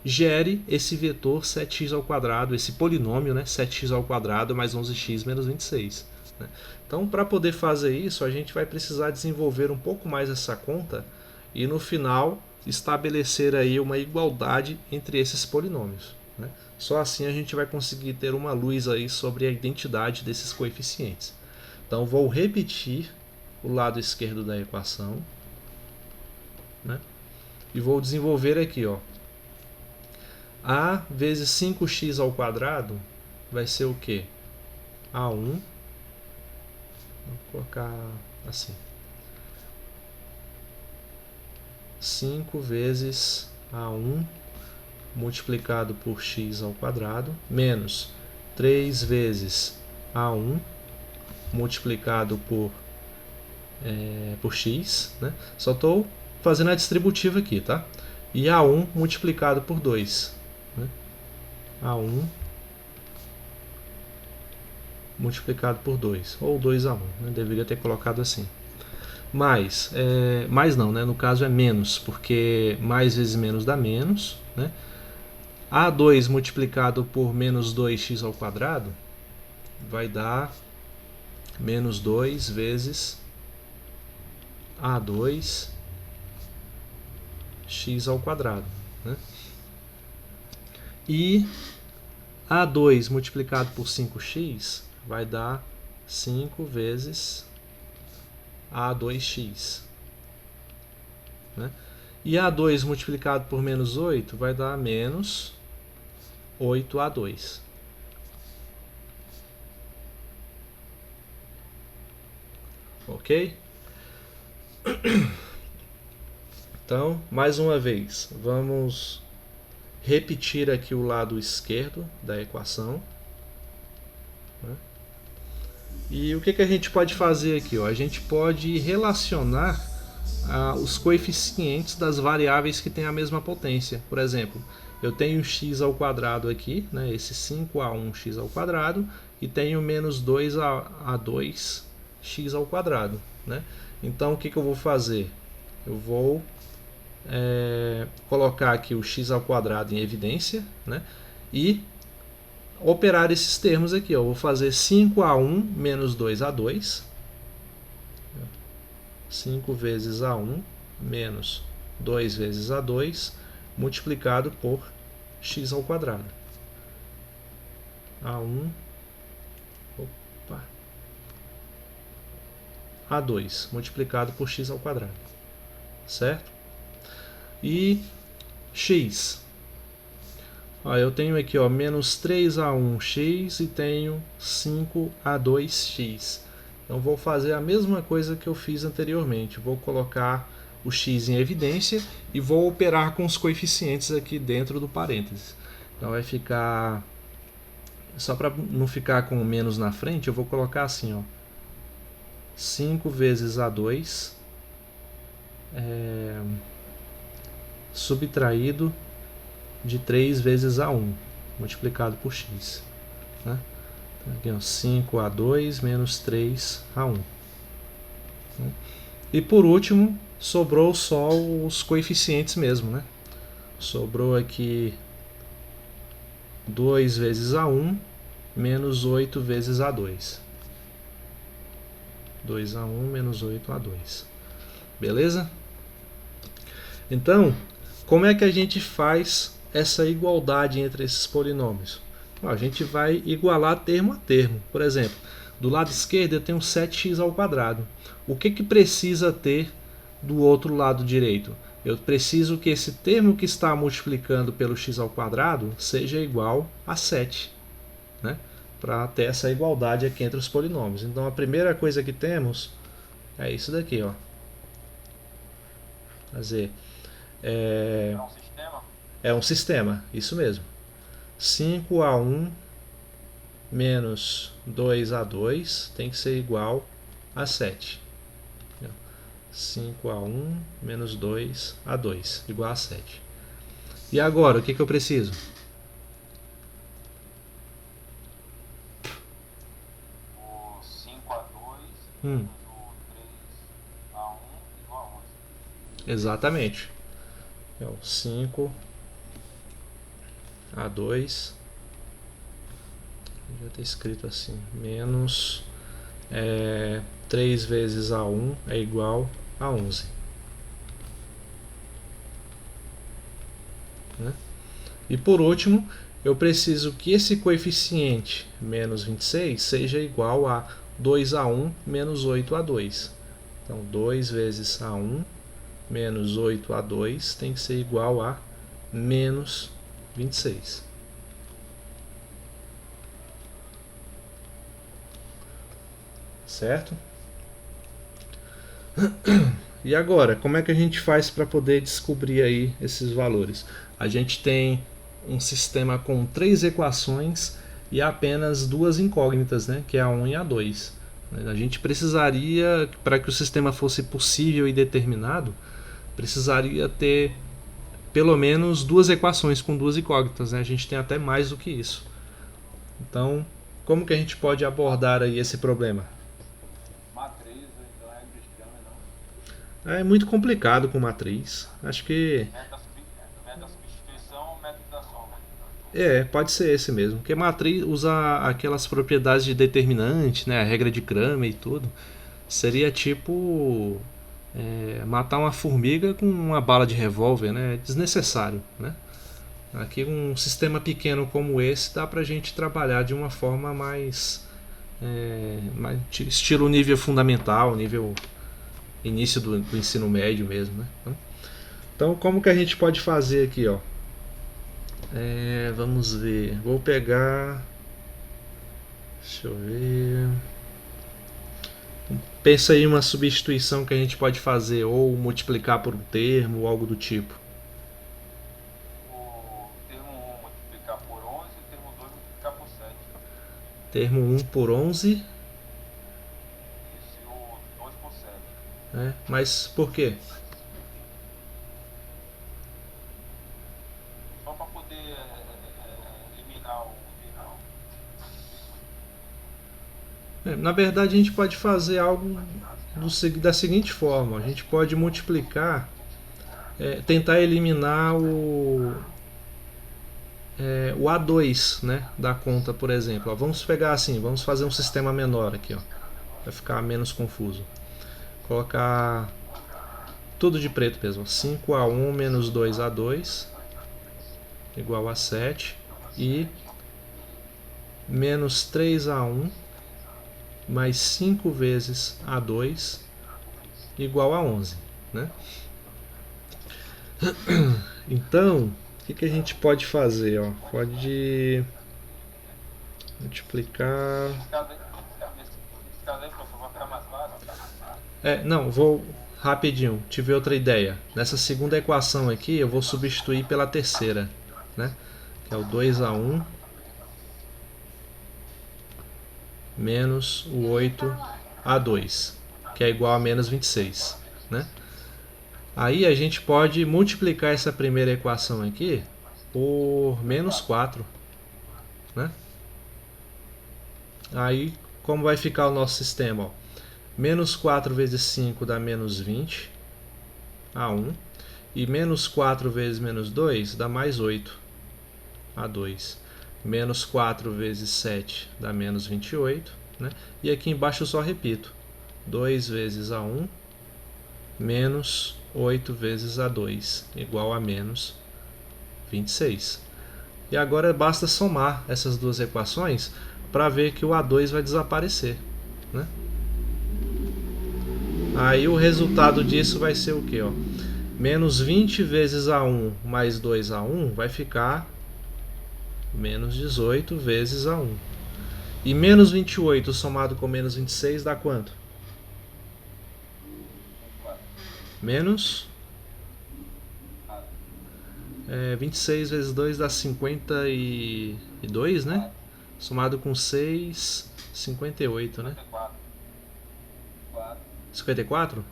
gere esse vetor 7x ao quadrado, esse polinômio, né? 7x ao quadrado mais 11x menos 26. Né? Então, para poder fazer isso, a gente vai precisar desenvolver um pouco mais essa conta e no final estabelecer aí uma igualdade entre esses polinômios. Né? Só assim a gente vai conseguir ter uma luz aí sobre a identidade desses coeficientes. Então, vou repetir o lado esquerdo da equação, né? E vou desenvolver aqui, ó. A vezes 5x ao quadrado vai ser o quê? A1, vou colocar assim, 5 vezes A1 multiplicado por x ao quadrado menos 3 vezes A1 multiplicado por por x, né? Só estou fazendo a distributiva aqui, tá? E A1 multiplicado por 2, né? A1 multiplicado por 2, ou 2A1, né? Deveria ter colocado assim. Mais não, né? No caso é menos, porque mais vezes menos dá menos, né? A2 multiplicado por menos 2x ao quadrado vai dar menos 2 vezes A2 x ao quadrado, né? E A2 multiplicado por 5x vai dar 5 vezes A2x, né? E A2 multiplicado por menos 8 vai dar menos 8A2. Ok? Então, mais uma vez, vamos repetir aqui o lado esquerdo da equação, né? E o que a gente pode fazer aqui? Ó? A gente pode relacionar os coeficientes das variáveis que têm a mesma potência. Por exemplo, eu tenho x ao quadrado aqui, né, esse 5a1x ao quadrado, e tenho menos 2a2x ao quadrado, né? Então, o que eu vou fazer? Eu vou colocar aqui o x ao quadrado em evidência, né, e operar esses termos aqui. Eu vou fazer 5a1 menos 2a2, 5 vezes A1 menos 2 vezes A2 multiplicado por x ao quadrado. A1, A2 multiplicado por x ao quadrado, certo? E x, eu tenho aqui menos 3a1x e tenho 5a2x. Então vou fazer a mesma coisa que eu fiz anteriormente. Vou colocar o x em evidência e vou operar com os coeficientes aqui dentro do parênteses. Então vai ficar, só para não ficar com menos na frente, eu vou colocar assim, ó, 5 vezes A2 subtraído de 3 vezes A1 multiplicado por x, né? Aqui, ó, 5A2 menos 3A1. E por último, sobrou só os coeficientes mesmo, né? Sobrou aqui 2 vezes A1 menos 8 vezes A2. 2A1 menos 8A2. Beleza? Então, como é que a gente faz essa igualdade entre esses polinômios? A gente vai igualar termo a termo. Por exemplo, do lado esquerdo eu tenho 7x ao quadrado. O que precisa ter do outro lado direito? Eu preciso que esse termo que está multiplicando pelo x ao quadrado seja igual a 7, né? Para ter essa igualdade aqui entre os polinômios. Então a primeira coisa que temos é isso daqui, ó. Fazer é um sistema, isso mesmo. 5a1 menos 2a2 tem que ser igual a 7. 5a1 menos 2a2 igual a 7. E agora, o que eu preciso? O 5a2 menos o 3a1 igual a 11. Exatamente. 5a2, já está escrito assim, menos 3 vezes A1 é igual a 11. Né? E por último, eu preciso que esse coeficiente menos 26 seja igual a 2A1 menos 8A2. Então, 2 vezes A1 menos 8A2 tem que ser igual a menos 26. Certo? E agora, como é que a gente faz para poder descobrir aí esses valores? A gente tem um sistema com 3 equações e apenas 2 incógnitas, né? Que é a 1 e a 2. A gente precisaria, para que o sistema fosse possível e determinado, precisaria ter pelo menos duas equações com duas incógnitas, né? A gente tem até mais do que isso. Então, como que a gente pode abordar aí esse problema? Matriz, então regra de Kramer não. É muito complicado com matriz. Acho que Método da substituição, método da soma. pode ser esse mesmo. Porque matriz usa aquelas propriedades de determinante, né? A regra de Kramer e tudo. Seria tipo matar uma formiga com uma bala de revólver, né? É desnecessário, né? Aqui um sistema pequeno como esse dá pra gente trabalhar de uma forma mais estilo nível fundamental, nível início do ensino médio mesmo, né? Então como que a gente pode fazer aqui, ó? Vamos ver. Vou pegar. Deixa eu ver. Pensa aí uma substituição que a gente pode fazer, ou multiplicar por um termo, ou algo do tipo. O termo 1 multiplicar por 11 e o termo 2 multiplicar por 7. Termo 1 por 11. Isso, e o 2 por 7. Né? Mas por quê? Só para poder eliminar o termo. Na verdade, a gente pode fazer algo da seguinte forma: a gente pode multiplicar, tentar eliminar o A2, né, da conta, por exemplo. Ó, vamos pegar assim, vamos fazer um sistema menor aqui, ó, vai ficar menos confuso. Colocar tudo de preto mesmo: 5A1 menos 2A2 igual a 7 e menos 3A1 mais 5 vezes A2 igual a 11, né? Então, o que a gente pode fazer? Ó? Pode multiplicar. Nesse caso aí, professor, vai ficar mais fácil. Não, vou rapidinho. Tive outra ideia. Nessa segunda equação aqui, eu vou substituir pela terceira, né? Que é o 2A1 menos o 8A2, que é igual a menos 26, né? Aí a gente pode multiplicar essa primeira equação aqui por menos 4, né? Aí como vai ficar o nosso sistema? Ó? Menos 4 vezes 5 dá menos 20 a 1. E menos 4 vezes menos 2 dá mais 8 a 2. Menos 4 vezes 7 dá menos 28. Né? E aqui embaixo eu só repito: 2 vezes a 1 menos 8 vezes A2 igual a menos 26. E agora basta somar essas duas equações para ver que o A2 vai desaparecer, né? Aí o resultado disso vai ser o que? Menos 20 vezes A1 mais 2A1 vai ficar menos 18 vezes A1. E menos 28 somado com menos 26 dá quanto? Menos 26 vezes 2 dá 52, né? Somado com 6, 58, né? 54?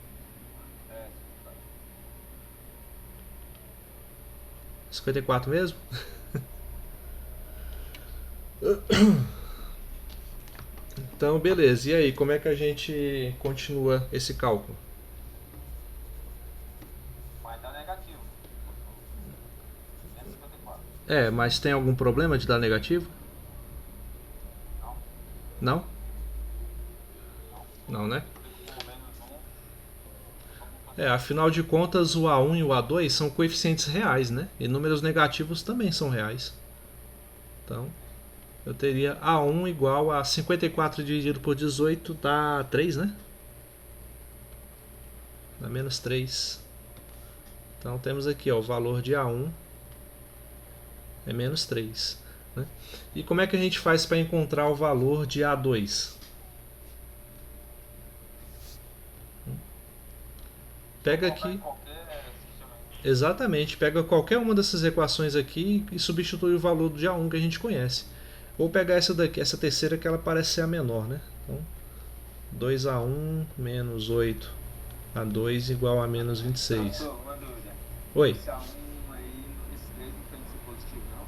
54 mesmo? Então, beleza. E aí, como é que a gente continua esse cálculo? Vai dar negativo. Menos 54. Mas tem algum problema de dar negativo? Não. Não? Não, né? Afinal de contas, o A1 e o A2 são coeficientes reais, né? E números negativos também são reais. Então, eu teria A1 igual a 54 dividido por 18 dá 3, né? Dá menos 3. Então temos aqui, ó, o valor de A1 é menos 3. Né? E como é que a gente faz para encontrar o valor de A2? Pega aqui. Exatamente, pega qualquer uma dessas equações aqui e substitui o valor de A1 que a gente conhece. Ou pegar essa daqui, essa terceira, que ela parece ser a menor, né? Então, 2A1 menos 8A2 igual a menos 26. Professor, uma dúvida. Oi, Esse A1 aí, esse 3 não tem que ser positivo, não?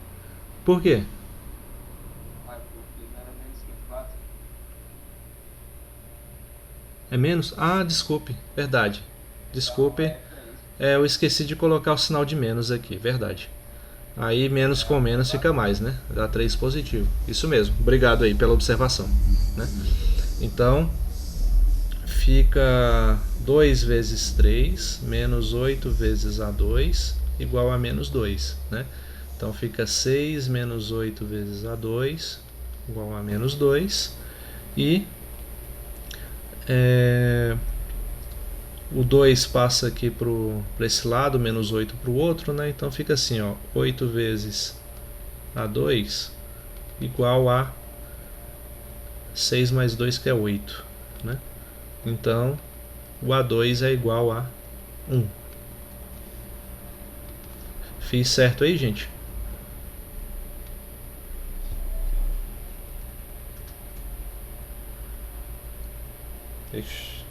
por quê? Ah, porque não era menos que 4. É menos? Ah, desculpe, verdade. Desculpe, Então é pra isso. eu esqueci de colocar o sinal de menos aqui, verdade. Aí menos com menos fica mais, né? Dá 3 positivo. Isso mesmo, obrigado aí pela observação, né? Então, fica 2 vezes 3 menos 8 vezes A2 igual a menos 2, né? Então fica 6 menos 8 vezes A2 igual a menos 2. E o 2 passa aqui para esse lado, menos 8 para o outro, né? Então fica assim, ó, 8 vezes A2 igual a 6 mais 2, que é 8, né? Então o A2 é igual a 1. Fiz certo aí, gente? Ixi,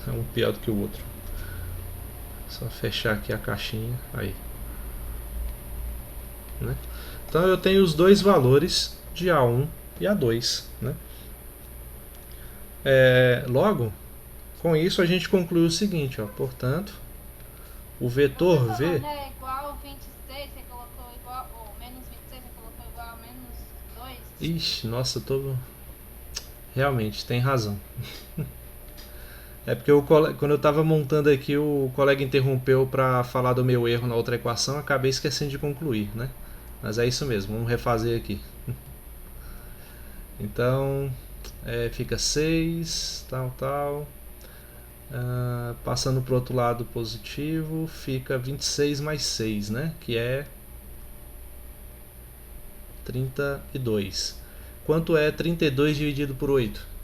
é um pior do que o outro. Só fechar aqui a caixinha. Aí. Né? Então eu tenho os dois valores de A1 e A2. Né? Logo, com isso a gente conclui o seguinte. Ó, portanto, o vetor V... Não é igual 26, você colocou igual... Ou menos 26, você colocou igual a menos 2? Ixi, nossa, eu tô... Realmente, tem razão. É porque quando eu estava montando aqui, o colega interrompeu para falar do meu erro na outra equação, acabei esquecendo de concluir, né? Mas é isso mesmo, vamos refazer aqui. Então, fica 6, tal. Passando para o outro lado positivo, fica 26 mais 6, né? Que é 32. Quanto é 32 dividido por 8?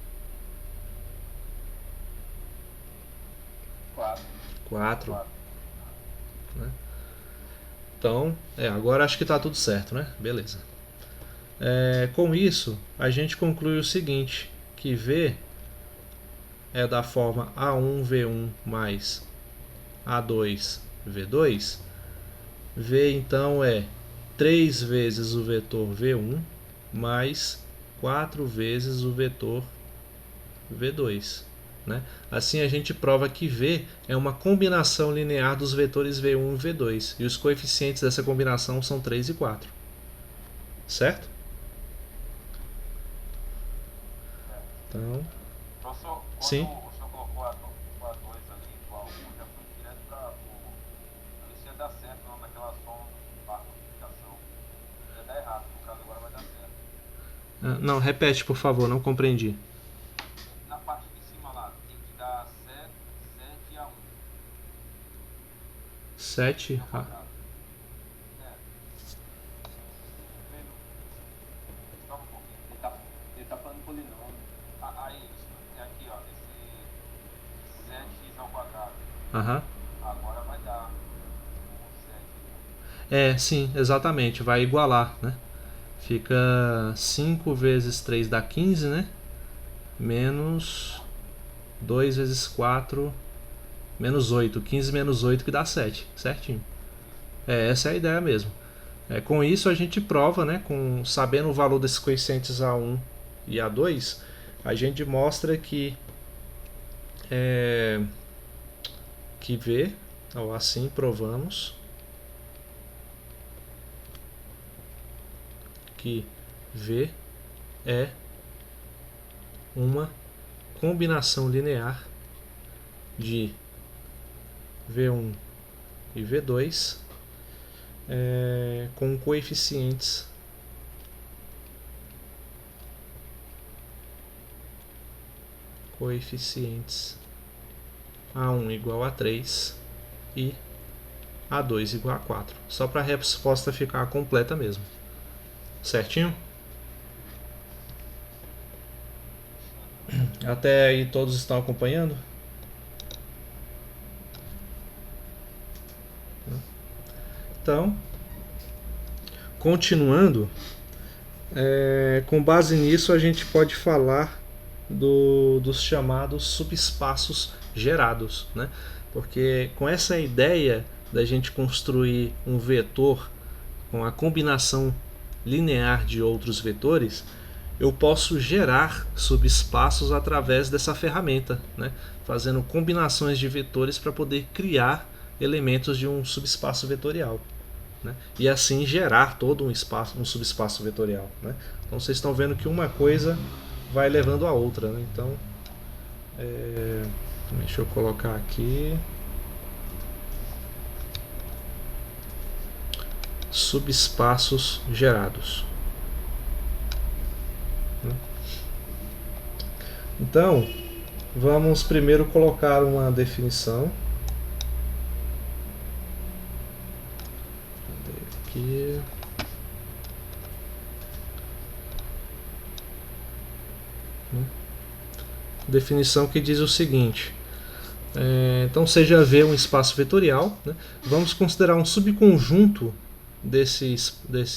4. Né? Então, agora acho que está tudo certo, né? Beleza. Com isso, a gente conclui o seguinte, que V é da forma A1V1 mais A2V2. V então é 3 vezes o vetor V1 mais 4 vezes o vetor V2. Né? Assim a gente prova que V é uma combinação linear dos vetores V1 e V2. E os coeficientes dessa combinação são 3 e 4. Certo? Então, Professor, quando sim. o senhor colocou o A2 ali, o A1, já foi direto para o... Eu não sei se ia dar certo não, naquela soma barra multiplicação. Ia dar errado, no caso agora vai dar certo. Não, repete por favor, não compreendi. Na parte de cima lá, tem que dar 7 a 1. 7. Só um pouquinho. Ele tá falando polinômio. Aí, isso. Aqui, ó. Esse 7x ao quadrado. Aham. Agora vai dar 7. Sim, exatamente, vai igualar, né? Fica 5 vezes 3 dá 15, né? Menos 2 vezes 4, menos 8. 15 menos 8 que dá 7, certinho. Essa é a ideia mesmo. Com isso a gente prova, né? Sabendo o valor desses coeficientes A1 e A2, a gente mostra que V, ou assim provamos que V é uma combinação linear de V1 e V2 com coeficientes A1 igual a 3 e A2 igual a 4. Só para a resposta ficar completa mesmo. Certinho? Até aí todos estão acompanhando? Então, continuando, com base nisso a gente pode falar dos chamados subespaços gerados, né? Porque com essa ideia da gente construir um vetor com a combinação linear de outros vetores, eu posso gerar subespaços através dessa ferramenta, né? Fazendo combinações de vetores para poder criar elementos de um subespaço vetorial, né? E assim gerar todo um subespaço vetorial, né? Então vocês estão vendo que uma coisa vai levando a outra, né? Então, deixa eu colocar aqui subespaços gerados. Então, vamos primeiro colocar uma definição. Aqui. Definição que diz o seguinte. Então, seja V um espaço vetorial, né? Vamos considerar um subconjunto desse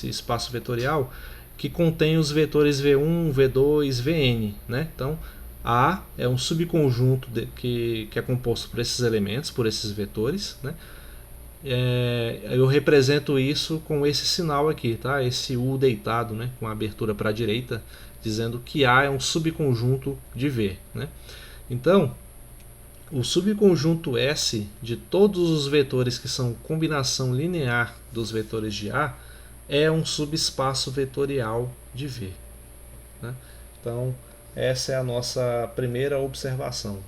espaço vetorial que contém os vetores V1, V2, Vn, né? Então, A é um subconjunto que é composto por esses elementos, por esses vetores, né? Eu represento isso com esse sinal aqui, tá? Esse U deitado, né? Com a abertura para a direita, dizendo que A é um subconjunto de V, né? Então, o subconjunto S de todos os vetores que são combinação linear dos vetores de A é um subespaço vetorial de V, né? Então, essa é a nossa primeira observação.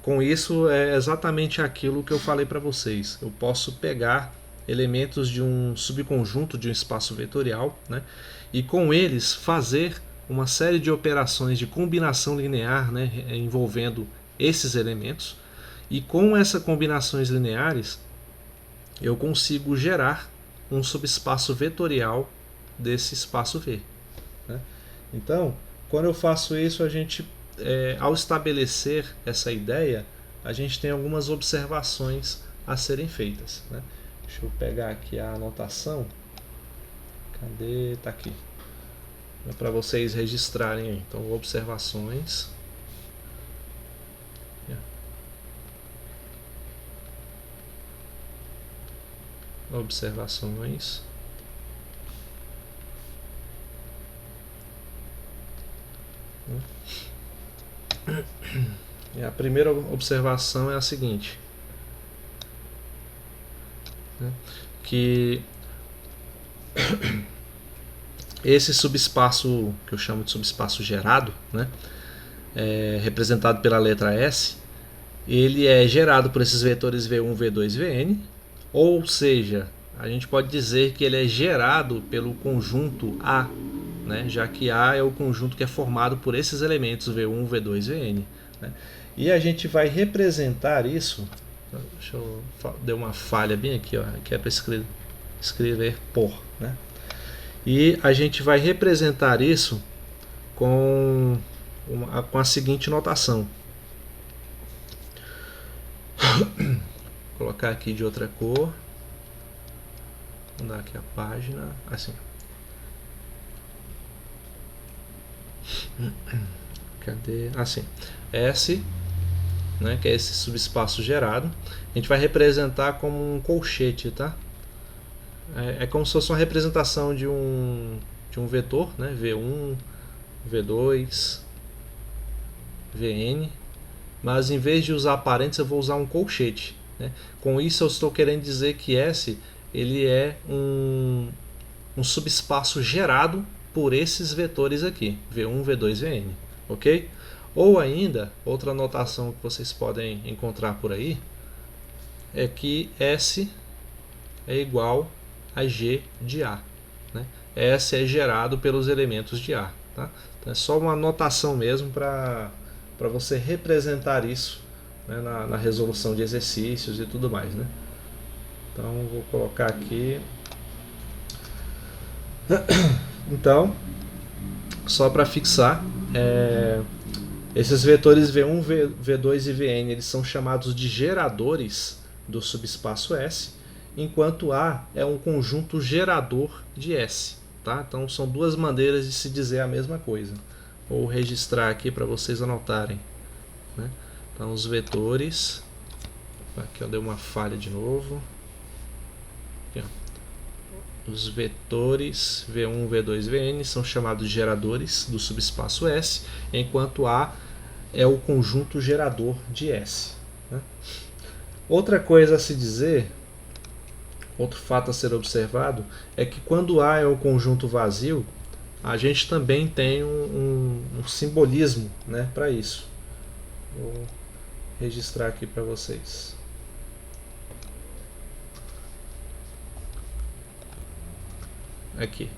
Com isso, é exatamente aquilo que eu falei para vocês. Eu posso pegar elementos de um subconjunto de um espaço vetorial, né, e com eles fazer uma série de operações de combinação linear, né, envolvendo esses elementos. E com essas combinações lineares, eu consigo gerar um subespaço vetorial desse espaço V, né? Então, quando eu faço isso, ao estabelecer essa ideia, a gente tem algumas observações a serem feitas, né? Deixa eu pegar aqui a anotação. Cadê? Tá aqui. É para vocês registrarem aí. Então, observações. Observações. E a primeira observação é a seguinte, né, que esse subespaço, que eu chamo de subespaço gerado, né, representado pela letra S, ele é gerado por esses vetores V1, V2, Vn, ou seja, a gente pode dizer que ele é gerado pelo conjunto A, né, já que A é o conjunto que é formado por esses elementos V1, V2, Vn, né? E a gente vai representar isso. Deixa eu deu uma falha bem aqui, ó, que é para escrever por, né? E a gente vai representar isso com a seguinte notação. Vou colocar aqui de outra cor. Vou dar aqui a página assim. Cadê? Assim. S, né, que é esse subespaço gerado, a gente vai representar como um colchete, tá? É como se fosse uma representação de um vetor, né? V1, V2, Vn, mas em vez de usar parênteses eu vou usar um colchete, né? Com isso eu estou querendo dizer que S ele é um subespaço gerado por esses vetores aqui, V1, V2, Vn, ok? Ou ainda, outra notação que vocês podem encontrar por aí é que S é igual a G de A, né? S é gerado pelos elementos de A, tá? Então é só uma notação mesmo para você representar isso, né, na resolução de exercícios e tudo mais, né? Então vou colocar aqui. Então, só para fixar, esses vetores V1, V2 e Vn eles são chamados de geradores do subespaço S, enquanto A é um conjunto gerador de S, tá? Então são duas maneiras de se dizer a mesma coisa, ou registrar aqui para vocês anotarem, né? Então os vetores, aqui eu dei uma falha de novo, aqui, ó. Os vetores V1, V2, Vn são chamados geradores do subespaço S, enquanto A é o conjunto gerador de S, né? Outra coisa a se dizer, outro fato a ser observado, é que quando A é um conjunto vazio, a gente também tem um simbolismo, né, para isso. Vou registrar aqui para vocês. Aqui.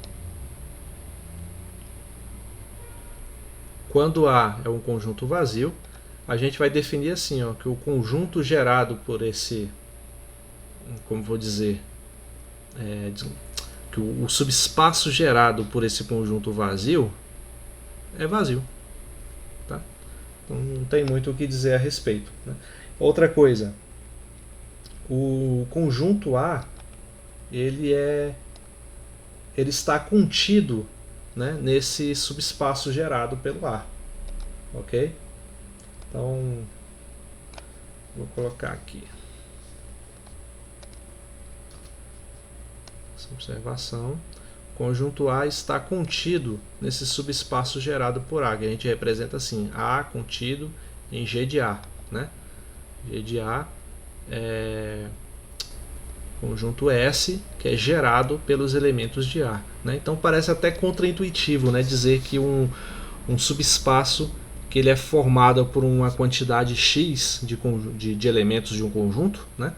Quando A é um conjunto vazio, a gente vai definir assim, ó, que o conjunto gerado por esse, como vou dizer, que o subespaço gerado por esse conjunto vazio é vazio, tá? Então não tem muito o que dizer a respeito, né? Outra coisa, o conjunto A ele está contido, né, nesse subespaço gerado pelo A, ok? Então vou colocar aqui essa observação. O conjunto A está contido nesse subespaço gerado por A, que a gente representa assim: A contido em G de A, né? G de A é conjunto S, que é gerado pelos elementos de A, né? Então parece até contraintuitivo, né, dizer que um subespaço que ele é formado por uma quantidade X de elementos de um conjunto, né?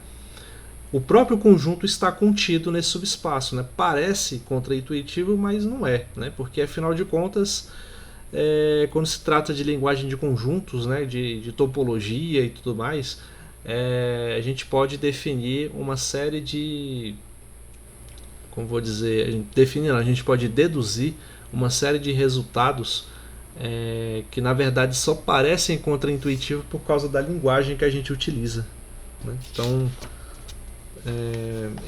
O próprio conjunto está contido nesse subespaço, né? Parece contraintuitivo, mas não é, né? Porque afinal de contas, quando se trata de linguagem de conjuntos, né, de topologia e tudo mais, a gente pode definir uma série de, como vou dizer, a gente pode deduzir uma série de resultados que na verdade só parecem contraintuitivos por causa da linguagem que a gente utiliza, né? Então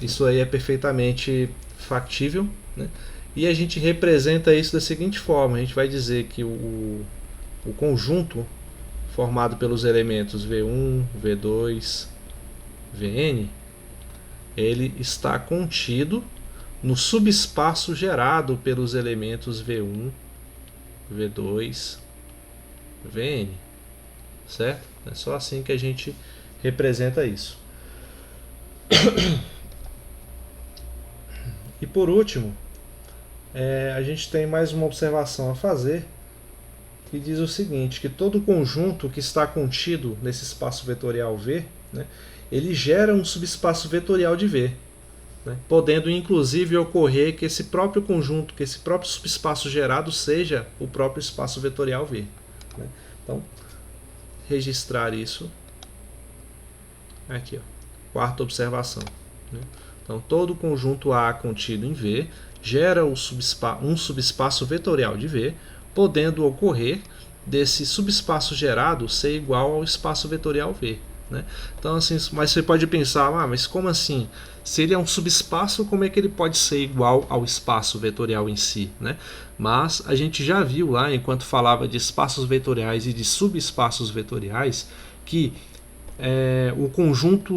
isso aí é perfeitamente factível, né? E a gente representa isso da seguinte forma: a gente vai dizer que o conjunto formado pelos elementos V1, V2, Vn, ele está contido no subespaço gerado pelos elementos V1, V2, Vn, certo? É só assim que a gente representa isso. E por último, a gente tem mais uma observação a fazer, que diz o seguinte: que todo conjunto que está contido nesse espaço vetorial V, né, ele gera um subespaço vetorial de V, né, podendo inclusive ocorrer que esse próprio conjunto, que esse próprio subespaço gerado seja o próprio espaço vetorial V, né? Então, registrar isso aqui, ó, quarta observação, né? Então, todo conjunto A contido em V gera um subespaço vetorial de V, podendo ocorrer desse subespaço gerado ser igual ao espaço vetorial V, né? Então, assim, mas você pode pensar, mas como assim? Se ele é um subespaço, como é que ele pode ser igual ao espaço vetorial em si, né? Mas a gente já viu lá, enquanto falava de espaços vetoriais e de subespaços vetoriais, que o conjunto,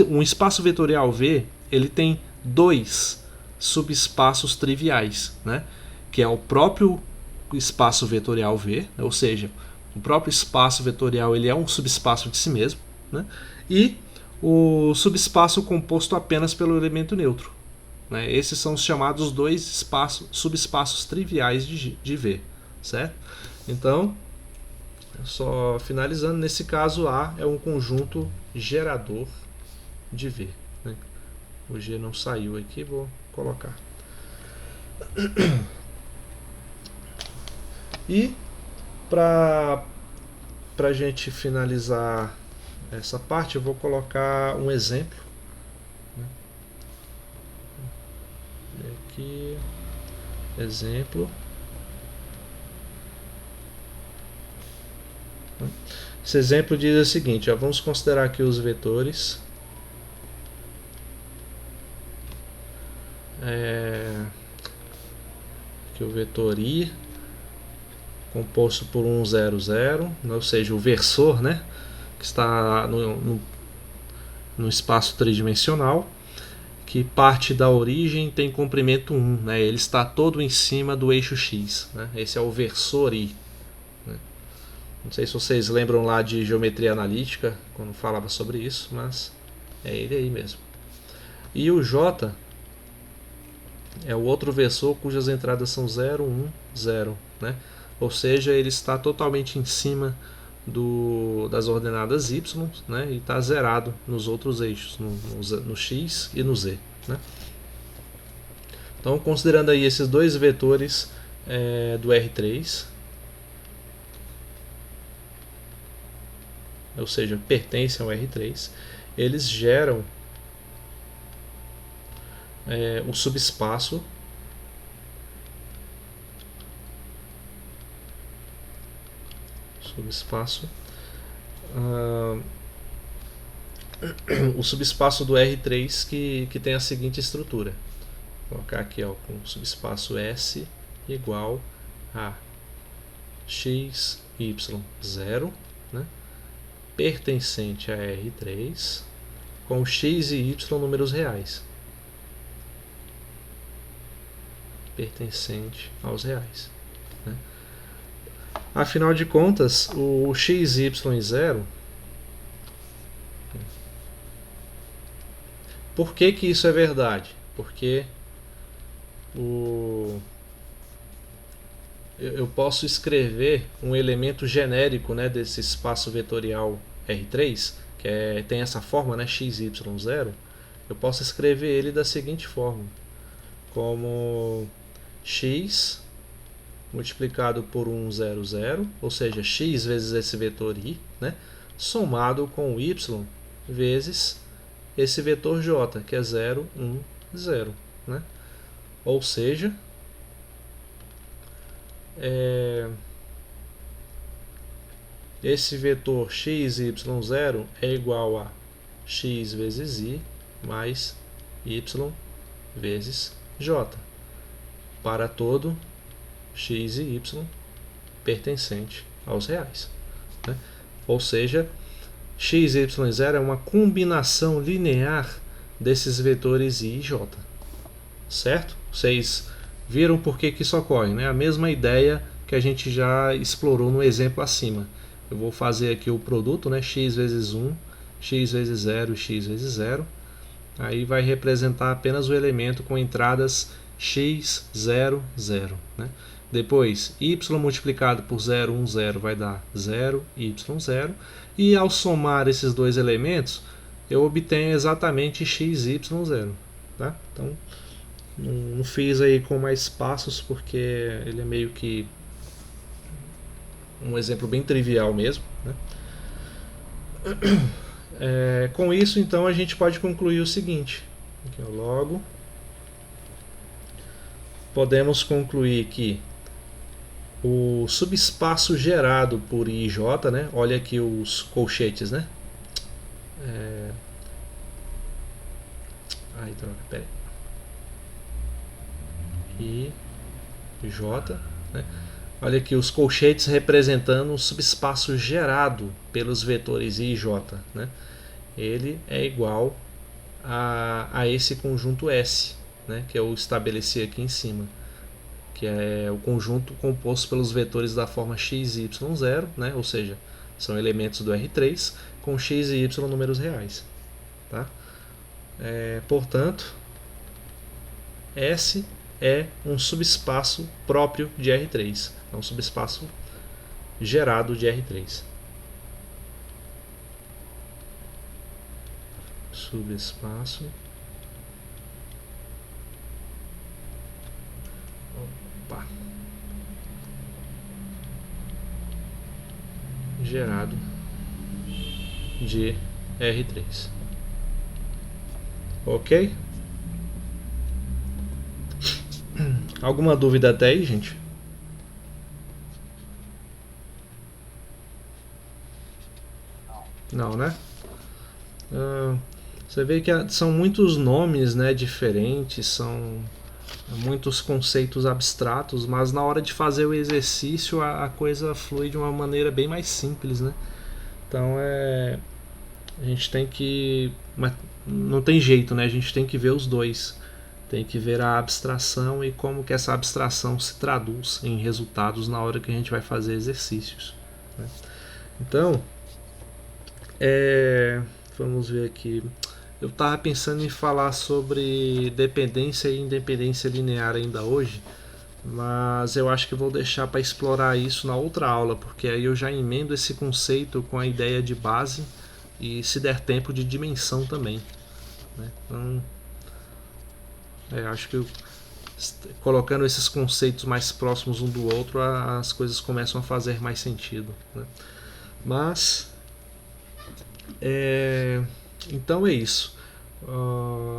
um espaço vetorial V, ele tem dois subespaços triviais, né? Que é o próprio espaço vetorial V, ou seja, o próprio espaço vetorial ele é um subespaço de si mesmo, né? E o subespaço composto apenas pelo elemento neutro, né? Esses são os chamados dois subespaços triviais de V, certo? Então, só finalizando, nesse caso A é um conjunto gerador de V, né? O G não saiu aqui, vou colocar. E para a gente finalizar essa parte, eu vou colocar um exemplo, né? Aqui, exemplo. Esse exemplo diz o seguinte: vamos considerar aqui os vetores aqui o vetor I, composto por 1, 0, 0, ou seja, o versor, né, que está no espaço tridimensional, que parte da origem tem comprimento 1, né, ele está todo em cima do eixo x. Né, esse é o versor I. Né. Não sei se vocês lembram lá de geometria analítica, quando falava sobre isso, mas é ele aí mesmo. E o J é o outro versor cujas entradas são 0, 1, 0. Né? Ou seja, ele está totalmente em cima das ordenadas y, né? E está zerado nos outros eixos, no x e no z. Né? Então, considerando aí esses dois vetores do R3, ou seja, pertencem ao R3, eles geram o subespaço o subespaço do R3 que tem a seguinte estrutura. Vou colocar aqui com o subespaço S igual a x, y, 0, né, pertencente a R3 com x e y números reais, pertencente aos reais. Né. Afinal de contas, o x, y e 0, por que isso é verdade? Porque eu posso escrever um elemento genérico, né, desse espaço vetorial R3, que tem essa forma, né, x, y, 0. Eu posso escrever ele da seguinte forma, como x multiplicado por 1, 0, 0, ou seja, x vezes esse vetor i, né, somado com y vezes esse vetor j, que é 0, 1, 0. Né? Ou seja, esse vetor x, y, 0 é igual a x vezes i mais y vezes j, para todo x e y pertencente aos reais. Né? Ou seja, x, y e 0 é uma combinação linear desses vetores i e j. Certo? Vocês viram por que isso ocorre, né? A mesma ideia que a gente já explorou no exemplo acima. Eu vou fazer aqui o produto, né? X vezes 1, x vezes 0 e x vezes 0. Aí vai representar apenas o elemento com entradas x, 0, 0. Né? Depois, y multiplicado por 0, 1, 0 vai dar 0, y, 0. E ao somar esses dois elementos, eu obtenho exatamente x, y, 0. Tá? Então, não fiz aí com mais passos, porque ele é meio que um exemplo bem trivial mesmo. Né? Com isso, então, a gente pode concluir o seguinte. Aqui, logo, podemos concluir que o subespaço gerado por I e J, né? Olha aqui os colchetes, né? Ai, droga, pera aí. I, J, né? Olha aqui os colchetes representando o subespaço gerado pelos vetores I e J, né? Ele é igual a esse conjunto S, né? Que eu estabeleci aqui em cima, que é o conjunto composto pelos vetores da forma x, y, 0, né? Ou seja, são elementos do R3 com x e y números reais. Tá? Portanto, S é um subespaço próprio de R3, é um subespaço gerado de R3. Subespaço gerado de R3. Ok? Alguma dúvida até aí, gente? Não, né? Você vê que são muitos nomes, né, diferentes, são muitos conceitos abstratos, mas na hora de fazer o exercício a coisa flui de uma maneira bem mais simples, né? Então a gente tem que, mas não tem jeito, né? A gente tem que ver os dois, tem que ver a abstração e como que essa abstração se traduz em resultados na hora que a gente vai fazer exercícios, né? Então, vamos ver aqui. Eu estava pensando em falar sobre dependência e independência linear ainda hoje, mas eu acho que vou deixar para explorar isso na outra aula, porque aí eu já emendo esse conceito com a ideia de base e, se der tempo, de dimensão também, né? Então, acho que colocando esses conceitos mais próximos um do outro, as coisas começam a fazer mais sentido, né? Mas então é isso.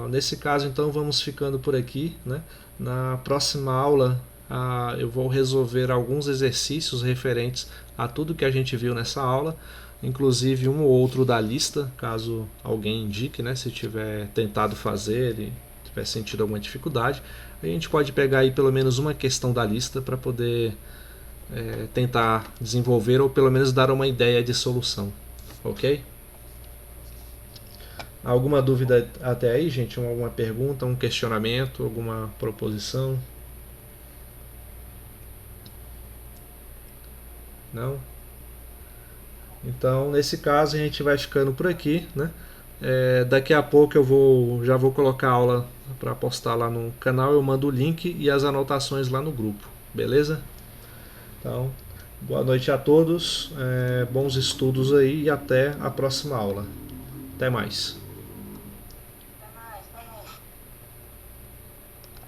Nesse caso, então, vamos ficando por aqui, né? Na próxima aula eu vou resolver alguns exercícios referentes a tudo que a gente viu nessa aula, inclusive um ou outro da lista, caso alguém indique, né? Se tiver tentado fazer e tiver sentido alguma dificuldade, a gente pode pegar aí pelo menos uma questão da lista para poder tentar desenvolver ou pelo menos dar uma ideia de solução, ok? Alguma dúvida até aí, gente? Alguma pergunta, um questionamento, alguma proposição? Não? Então, nesse caso, a gente vai ficando por aqui, né? Daqui a pouco já vou colocar a aula para postar lá no canal, eu mando o link e as anotações lá no grupo, beleza? Então, boa noite a todos, bons estudos aí e até a próxima aula. Até mais.